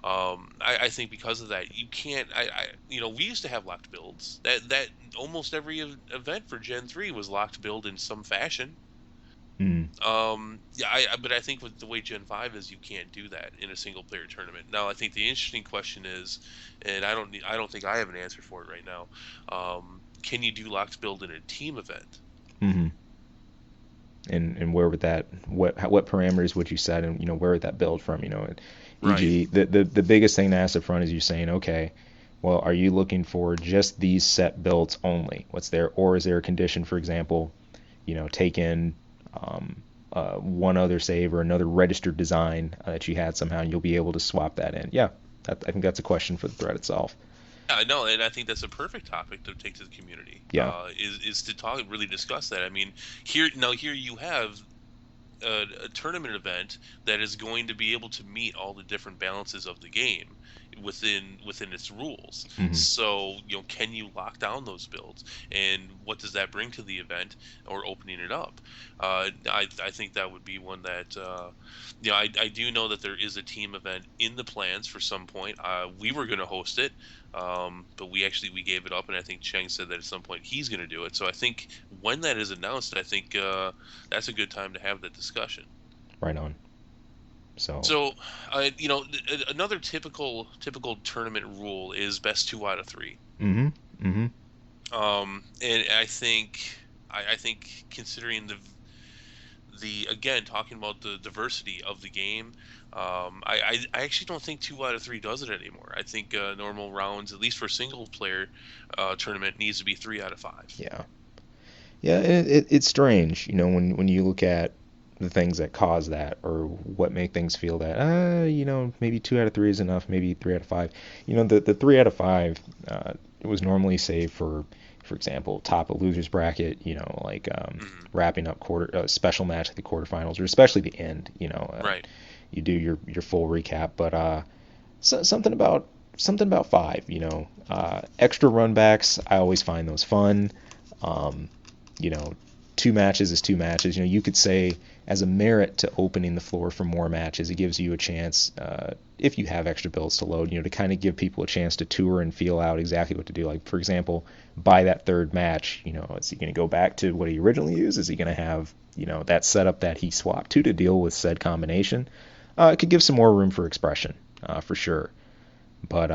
Speaker 1: I think because of that, you can't. We used to have locked builds. That almost every event for Gen 3 was locked build in some fashion.
Speaker 2: mm,
Speaker 1: Yeah, but I think with the way Gen 5 is, you can't do that in a single player tournament. Now, I think the interesting question is, and I don't think I have an answer for it right now. Can you do locked build in a team event?
Speaker 2: mm-hmm. And where would that what parameters would you set, and where would that build from?
Speaker 1: Right.
Speaker 2: E.g. the biggest thing to ask up front is you saying, okay, well, are you looking for just these set builds only? What's there, or is there a condition, for example, take in one other save or another registered design that you had somehow, and you'll be able to swap that in. Yeah, I think that's a question for the thread itself.
Speaker 1: Yeah, no, and I think that's a perfect topic to take to the community.
Speaker 2: Yeah.
Speaker 1: Is to talk really discuss that. I mean, here you have a tournament event that is going to be able to meet all the different balances of the game within its rules.
Speaker 2: Hmm.
Speaker 1: So, can you lock down those builds, and what does that bring to the event or opening it up? I think that would be one that I do know that there is a team event in the plans for some point. We were going to host it, but we gave it up, and I think Cheng said that at some point he's going to do it. So I think when that is announced, I think that's a good time to have that discussion.
Speaker 2: Right on. So.
Speaker 1: So, another typical tournament rule is best two out of three.
Speaker 2: Hmm. Hmm.
Speaker 1: And I think considering the again talking about the diversity of the game, I actually don't think 2 out of 3 does it anymore. I think normal rounds, at least for single player tournament, needs to be 3 out of 5.
Speaker 2: Yeah. Yeah, it's strange, when you look at the things that cause that or what make things feel that, maybe 2 out of 3 is enough, maybe 3 out of 5. The 3 out of 5 it was normally saved for example, top of losers bracket, like
Speaker 1: Hmm.
Speaker 2: wrapping up special match at the quarterfinals or especially the end.
Speaker 1: Right.
Speaker 2: You do your full recap, but something about 5. Extra run backs, I always find those fun. Um, you know, 2 matches is 2 matches. You could say as a merit to opening the floor for more matches, it gives you a chance, if you have extra builds to load, to kind of give people a chance to tour and feel out exactly what to do. Like, for example, by that third match, is he going to go back to what he originally used? Is he going to have, that setup that he swapped to deal with said combination? It could give some more room for expression, for sure. But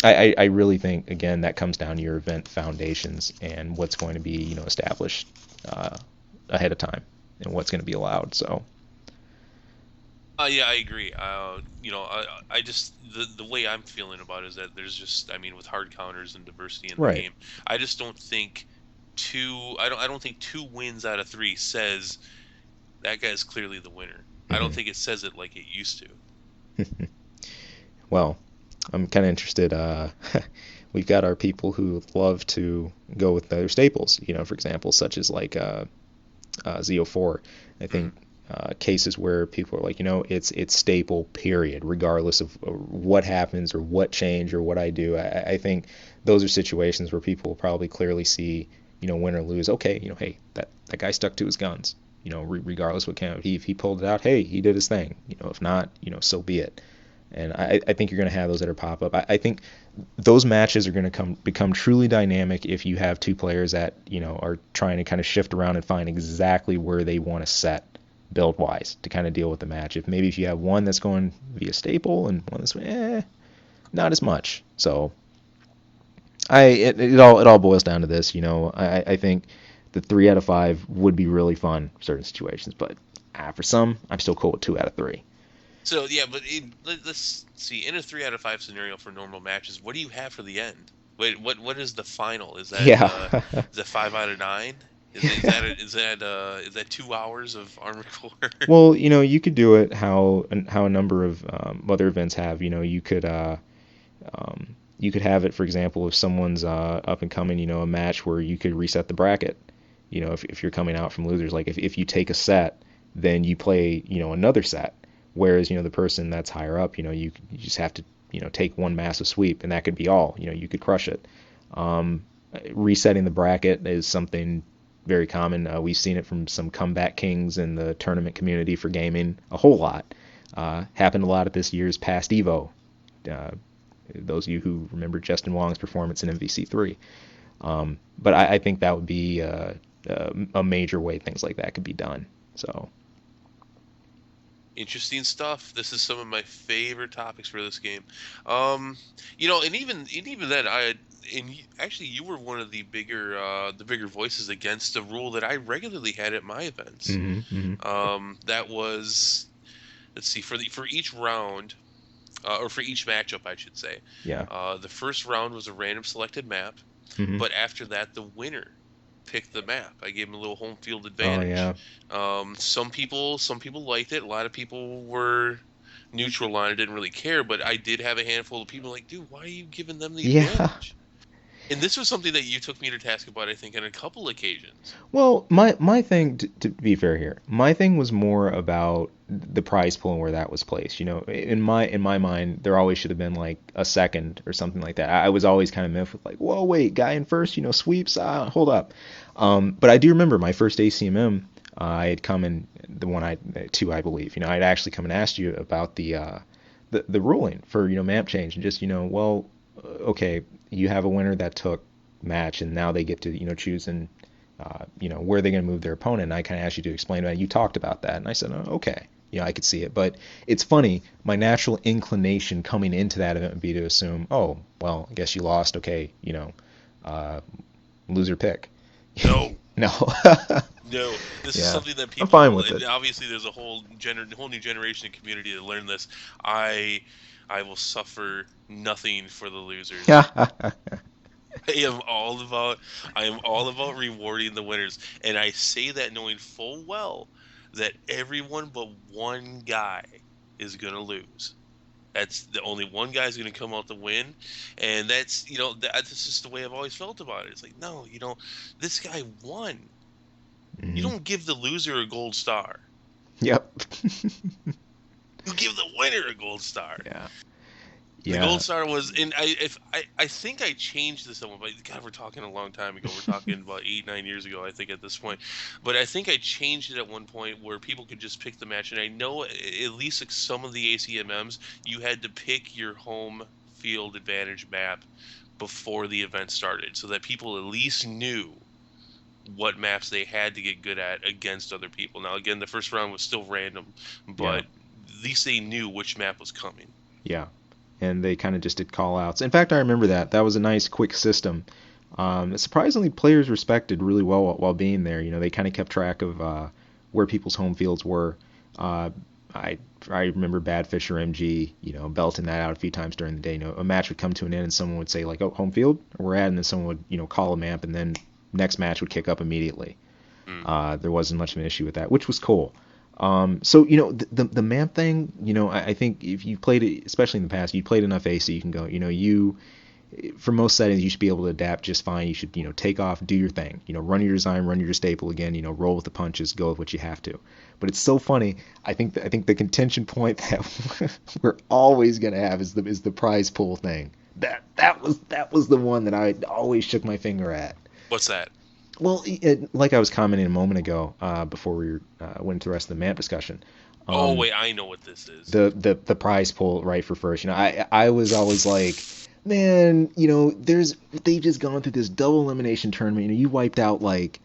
Speaker 2: I really think again that comes down to your event foundations and what's going to be established uh, ahead of time and what's going to be allowed. So
Speaker 1: Yeah, I agree. I just the way I'm feeling about it is that there's just, I mean, with hard counters and diversity in the
Speaker 2: right.
Speaker 1: game, I just don't think I don't think 2 wins out of 3 says that guy's clearly the winner. I don't
Speaker 2: Hmm.
Speaker 1: think it says it like it used to.
Speaker 2: Well, I'm kind of interested. We've got our people who love to go with their staples. For example, such as like ZO4. I
Speaker 1: Hmm.
Speaker 2: think cases where people are like, it's staple, period, regardless of what happens or what change or what I do. I think those are situations where people will probably clearly see, win or lose. Okay, hey, that guy stuck to his guns. Regardless what kind of, if he pulled it out, hey, he did his thing. If not, so be it. And I think you're going to have those that are pop up. I think those matches are going to become truly dynamic if you have two players that are trying to kind of shift around and find exactly where they want to set build wise to kind of deal with the match. If you have one that's going via staple and one that's not as much. So it all boils down to this. I think the 3 out of 5 would be really fun for certain situations, but for some, I'm still cool with 2 out of 3.
Speaker 1: So yeah, but let's see. In a 3 out of 5 scenario for normal matches, what do you have for the end? Wait, what is the final?
Speaker 2: Yeah.
Speaker 1: Is that 5 out of 9? Is that 2 hours of Armored Core?
Speaker 2: Well, you could do it how a number of other events have. You could have it, for example, if someone's up and coming, a match where you could reset the bracket. If you're coming out from losers, like if you take a set, then you play, another set. Whereas, the person that's higher up, you just have to, take one massive sweep, and that could be all. You could crush it. Um, Resetting the bracket is something very common. We've seen it from some comeback kings in the tournament community for gaming a whole lot. Happened a lot at this year's past Evo. Uh, those of you who remember Justin Wong's performance in MVC3. But I think that would be a major way things like that could be done. So,
Speaker 1: Interesting stuff. This is some of my favorite topics for this game. Um, and even then, actually you were one of the bigger voices against a rule that I regularly had at my events.
Speaker 2: mm-hmm, mm-hmm,
Speaker 1: That was, let's see, for each round, or for each matchup, I should say.
Speaker 2: yeah,
Speaker 1: The first round was a random selected map,
Speaker 2: mm-hmm,
Speaker 1: but after that, the winner picked the map. I gave him a little home field
Speaker 2: oh
Speaker 1: advantage.
Speaker 2: yeah,
Speaker 1: Some people liked it. A lot of people were neutral on it, didn't really care. But I did have a handful of people like, dude, why are you giving them the
Speaker 2: yeah.
Speaker 1: advantage? And this was something that you took me to task about, I think, on a couple occasions.
Speaker 2: Well, my thing, to be fair here, my thing was more about the prize pool and where that was placed. In my mind, there always should have been like a second or something like that. I was always kind of miffed with like, whoa, wait, guy in first, sweeps. Hold up. But I do remember my first ACMM. I had come in the one I two, I believe. I'd actually come and asked you about the ruling for map change and just well, okay, you have a winner that took match and now they get to choose and where they're going to move their opponent. And I kind of asked you to explain that. You talked about that, and I said, oh, okay, I could see it. But it's funny. My natural inclination coming into that event would be to assume, oh, well, I guess you lost. Okay, uh, loser pick.
Speaker 1: No.
Speaker 2: No.
Speaker 1: No, this is
Speaker 2: Yeah,
Speaker 1: something that
Speaker 2: I'm fine
Speaker 1: people,
Speaker 2: with
Speaker 1: and
Speaker 2: it.
Speaker 1: obviously there's a whole new generation of community that learn this. I I will suffer nothing for the losers. I am all about I am all about rewarding the winners, and I say that knowing full well that everyone but one guy is gonna lose. That's the only one guy's going to come out to win, and that's just the way I've always felt about it. It's like, no, this guy won. You
Speaker 2: Hmm.
Speaker 1: don't give the loser a gold star.
Speaker 2: Yep.
Speaker 1: You give the winner a gold star.
Speaker 2: Yeah.
Speaker 1: The
Speaker 2: Yeah.
Speaker 1: gold star was, and I think I changed this at one, but God, we're talking a long time ago. We're talking about 8, 9 years ago, I think, at this point. But I think I changed it at one point where people could just pick the match, and I know at least like some of the ACMMs, you had to pick your home field advantage map before the event started, so that people at least knew what maps they had to get good at against other people. Now, again, the first round was still random,
Speaker 2: Yeah.
Speaker 1: but at least they knew which map was coming.
Speaker 2: Yeah. And they kind of just did call outs. In fact, I remember that. That was a nice, quick system. Surprisingly, players respected really well while being there. You know, they kind of kept track of where people's home fields were. Uh, I I remember Badfish or MG, belting that out a few times during the day. A match would come to an end and someone would say like, "Oh, home field, where we're at," and then someone would, call a map, and then next match would kick up immediately.
Speaker 1: Mm.
Speaker 2: There wasn't much of an issue with that, which was cool. So the map thing, I think if you played it, especially in the past, you played enough AC, you can go, you for most settings you should be able to adapt just fine. You should take off, do your thing, run your design, run your staple again, roll with the punches, go with what you have to. But it's so funny. I think the contention point that we're always gonna have is the prize pool thing. That was the one that I always shook my finger at.
Speaker 1: What's that?
Speaker 2: Well, like I was commenting a moment ago, before we went into the rest of the map discussion,
Speaker 1: Oh
Speaker 2: um,
Speaker 1: wait, I know what this is.
Speaker 2: the prize pool right for first. I was always like, man, they've just gone through this double elimination tournament. You wiped out like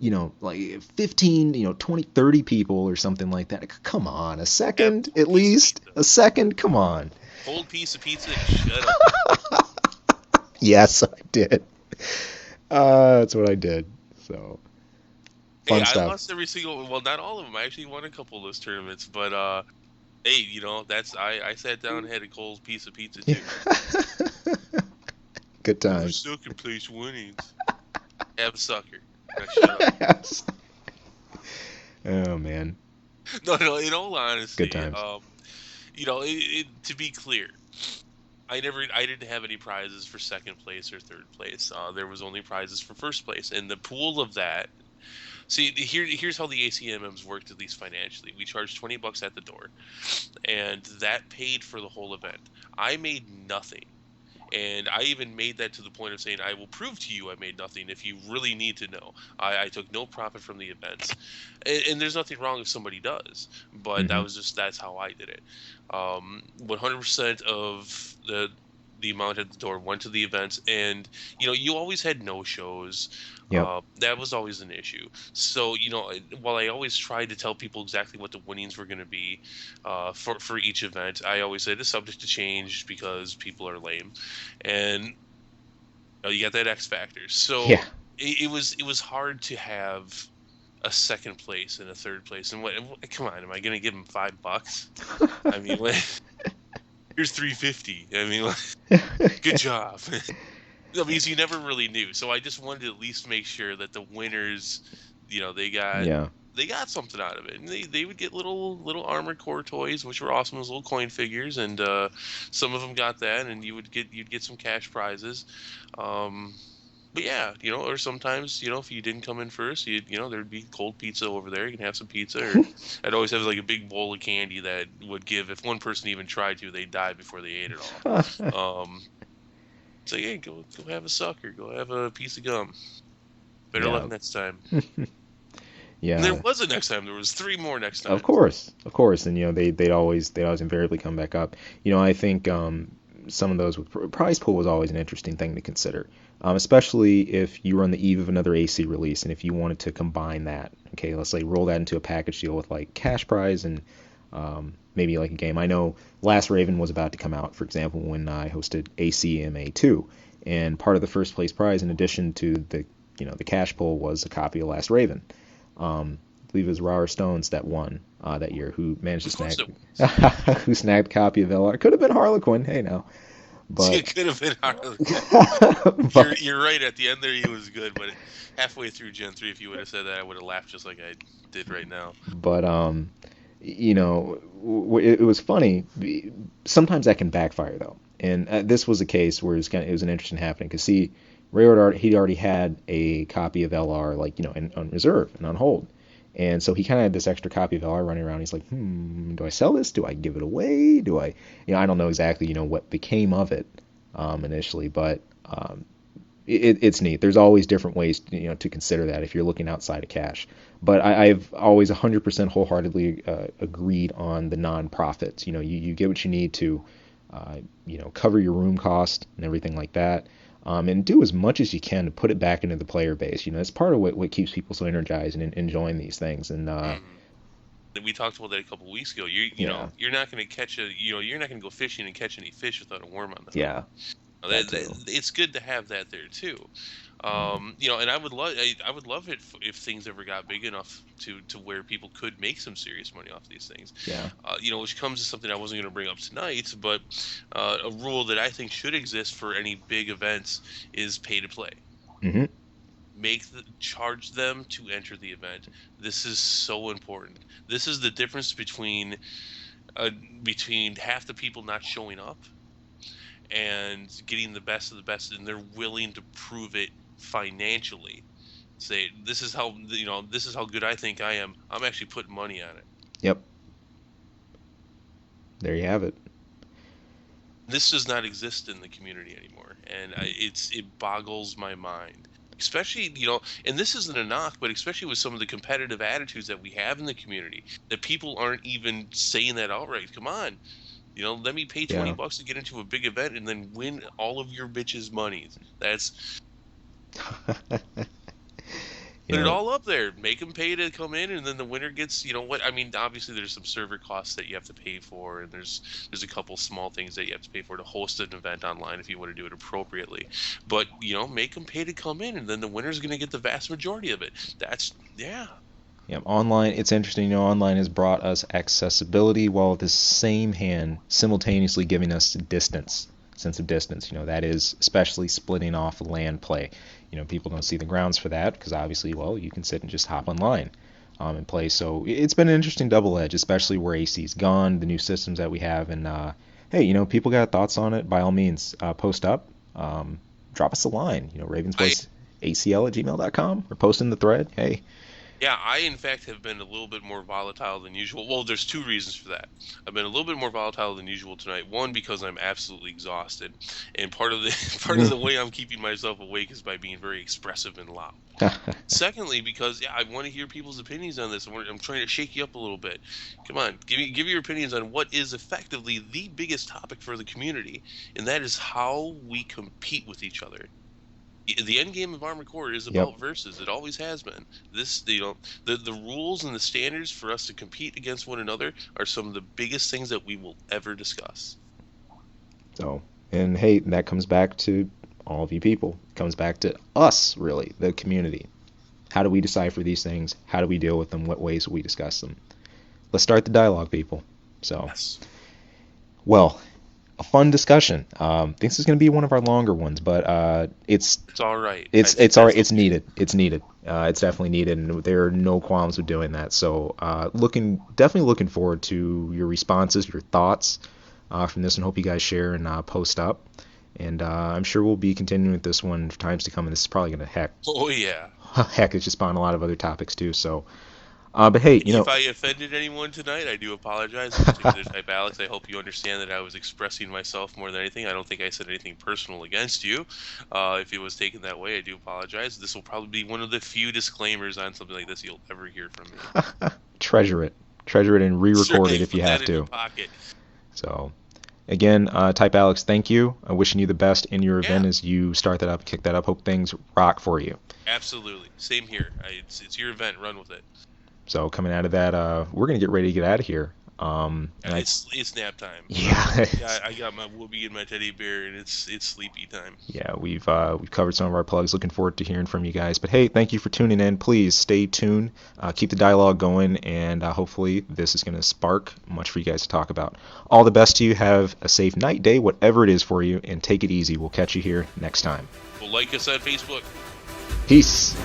Speaker 2: 15, 20, 30 people or something like that. Come on, a
Speaker 1: Have
Speaker 2: second
Speaker 1: cold
Speaker 2: at
Speaker 1: piece of
Speaker 2: least,
Speaker 1: pizza.
Speaker 2: a second. Come on.
Speaker 1: Cold piece of pizza and shut up.
Speaker 2: Yes, I did. That's what I did. So
Speaker 1: Hey,
Speaker 2: fun
Speaker 1: I
Speaker 2: stuff.
Speaker 1: lost every single. Well, not all of them. I actually won a couple of those tournaments, but hey, that's I sat down and had a cold piece of pizza
Speaker 2: Yeah.
Speaker 1: too.
Speaker 2: Good
Speaker 1: It was
Speaker 2: times.
Speaker 1: second place winnings. Have a sucker. Now shut up.
Speaker 2: Yes. Oh man,
Speaker 1: No, no. In all
Speaker 2: good
Speaker 1: honesty,
Speaker 2: times.
Speaker 1: to be clear, I didn't have any prizes for second place or third place. There was only prizes for first place, and the pool of that. See, here's how the ACMMs worked, at least financially. We charged $20 at the door, and that paid for the whole event. I made nothing. And I even made that to the point of saying, I will prove to you I made nothing if you really need to know. I took no profit from the events. And there's nothing wrong if somebody does, but
Speaker 2: Hmm.
Speaker 1: that's how I did it. 100% of the amount at the door went to the events, and you always had no shows.
Speaker 2: Yep.
Speaker 1: That was always an issue. So while I always tried to tell people exactly what the winnings were going to be, for each event, I always said it's subject to change because people are lame, and you got that X factor. So
Speaker 2: Yeah.
Speaker 1: it was hard to have a second place and a third place. And come on, am I going to give them $5? I mean, here's 350. I mean, good job. No, because you never really knew. So I just wanted to at least make sure that the winners, you know, they got
Speaker 2: Yeah.
Speaker 1: they got something out of it. And they would get little armored core toys, which were awesome as little coin figures, and some of them got that, and you'd get some cash prizes. Um, but yeah, or sometimes, if you didn't come in first, there'd be cold pizza over there. You can have some pizza, or I'd always have like a big bowl of candy that would give, if one person even tried to, they'd die before they ate it all. So yeah, go have a sucker, go have a piece of gum. Better luck
Speaker 2: Yeah.
Speaker 1: next time. And there
Speaker 2: Yeah.
Speaker 1: was a next time. There was three more next
Speaker 2: Of
Speaker 1: times.
Speaker 2: course, of course, and they'd always invariably come back up. I think some of those with prize pool was always an interesting thing to consider, especially if you were on the eve of another AC release and if you wanted to combine that. Okay, let's say roll that into a package deal with like cash prize and maybe like a game. I know Last Raven was about to come out, for example, when I hosted ACMA 2, and part of the first place prize, in addition to the the cash pull was a copy of Last Raven. I believe it was Raw Stones that won that year, who managed to
Speaker 1: Of course
Speaker 2: snag
Speaker 1: it was.
Speaker 2: who snagged a copy of LR. Could have been Harlequin, hey now, but
Speaker 1: It could have been Harlequin. You're
Speaker 2: but
Speaker 1: you're right. At the end there, he was good, but halfway through Gen 3, if you would have said that, I would have laughed just like I did right now.
Speaker 2: but it was funny. Sometimes that can backfire though, and this was a case where it was an interesting happening because see, he'd already had a copy of LR like on reserve and on hold, and so he kind of had this extra copy of LR running around. He's like, do I sell this? Do I give it away? Do I, I don't know exactly what became of it initially, but it's neat. There's always different ways to consider that if you're looking outside of cash. But I've always 100% wholeheartedly agreed on the non-profits. You get what you need to, cover your room cost and everything like that, and do as much as you can to put it back into the player base. It's part of what keeps people so energized and enjoying these things. And
Speaker 1: Hmm. We talked about that a couple weeks ago.
Speaker 2: yeah,
Speaker 1: You're not going to you're not going to go fishing and catch any fish without a worm on the hook.
Speaker 2: yeah, that too.
Speaker 1: It's good to have that there too.
Speaker 2: Mhm.
Speaker 1: And I would love it if things ever got big enough to where people could make some serious money off these things.
Speaker 2: Yeah.
Speaker 1: Which comes to something I wasn't going to bring up tonight, but a rule that I think should exist for any big events is pay to play.
Speaker 2: Hmm.
Speaker 1: Charge them to enter the event. This is so important. This is the difference uh, between half the people not showing up and getting the best of the best, and they're willing to prove it financially. Say, this is how good I think I am. I'm actually putting money on it.
Speaker 2: Yep. There you have it.
Speaker 1: This does not exist in the community anymore, and it boggles my mind. Especially, and this isn't a knock, but especially with some of the competitive attitudes that we have in the community, that people aren't even saying that outright. Come on, let me pay
Speaker 2: Yeah.
Speaker 1: $20 to get into a big event and then win all of your bitches' monies. That's
Speaker 2: You
Speaker 1: Put it
Speaker 2: know,
Speaker 1: all up there. Make them pay to come in, and then the winner gets. You know what? I mean, obviously there's some server costs that you have to pay for, and there's a couple small things that you have to pay for to host an event online if you want to do it appropriately. But make them pay to come in, and then the winner's going to get the vast majority of it. That's yeah.
Speaker 2: yeah, online, it's interesting, online has brought us accessibility while at the same hand simultaneously giving us sense of distance. That is especially splitting off land play. People don't see the grounds for that because obviously, well, you can sit and just hop online and play. So it's been an interesting double edge, especially where AC's gone, the new systems that we have. And hey, people got thoughts on it, by all means, post up, drop us a line,
Speaker 1: I
Speaker 2: ravensvoiceacl@gmail.com, or post in the thread. Hey,
Speaker 1: Yeah, I in fact have been a little bit more volatile than usual. Well, there's two reasons for that. I've been a little bit more volatile than usual tonight. One, because I'm absolutely exhausted, and part of the part of the way I'm keeping myself awake is by being very expressive and loud. Secondly, because yeah, I want to hear people's opinions on this. I'm trying to shake you up a little bit. Come on, give me your opinions on what is effectively the biggest topic for the community, and that is how we compete with each other. The end game of Armored Core is
Speaker 2: yep.
Speaker 1: about versus. It always has been. The rules and the standards for us to compete against one another are some of the biggest things that we will ever discuss.
Speaker 2: So, and hey, that comes back to all of you people. It comes back to us, really, the community. How do we decipher these things? How do we deal with them? What ways do we discuss them? Let's start the dialogue, people. So,
Speaker 1: Yes,
Speaker 2: well, a fun discussion. This is going to be one of our longer ones, but
Speaker 1: it's all right. I think
Speaker 2: it's all right.
Speaker 1: that's
Speaker 2: It's
Speaker 1: okay.
Speaker 2: needed. It's needed. It's definitely needed, and there are no qualms with doing that. So, definitely looking forward to your responses, your thoughts from this, and hope you guys share and post up. And I'm sure we'll be continuing with this one for times to come. And this is probably going to
Speaker 1: Oh yeah.
Speaker 2: heck, it's just spawn a lot of other topics too. So, but hey,
Speaker 1: If I offended anyone tonight, I do apologize. In particular, type Alex, I hope you understand that I was expressing myself more than anything. I don't think I said anything personal against you. If it was taken that way, I do apologize. This will probably be one of the few disclaimers on something like this you'll ever hear from me.
Speaker 2: treasure it, and
Speaker 1: Sure,
Speaker 2: re-record it if you
Speaker 1: put that
Speaker 2: have
Speaker 1: in your
Speaker 2: to.
Speaker 1: pocket.
Speaker 2: So, again, type Alex, thank you. I'm wishing you the best in your event
Speaker 1: Yeah,
Speaker 2: as you start that up, kick that up. Hope things rock for you.
Speaker 1: absolutely. Same here. It's your event. Run with it.
Speaker 2: So, coming out of that, we're gonna get ready to get out of here. And I,
Speaker 1: It's nap time.
Speaker 2: yeah,
Speaker 1: Yeah, I got my Whoopi and my teddy bear, and it's sleepy time.
Speaker 2: yeah, we've covered some of our plugs. Looking forward to hearing from you guys. But hey, thank you for tuning in. Please stay tuned, keep the dialogue going, and hopefully this is going to spark much for you guys to talk about. All the best to you. Have a safe night, day, whatever it is for you, and take it easy. We'll catch you here next time.
Speaker 1: Well, like us on Facebook.
Speaker 2: Peace.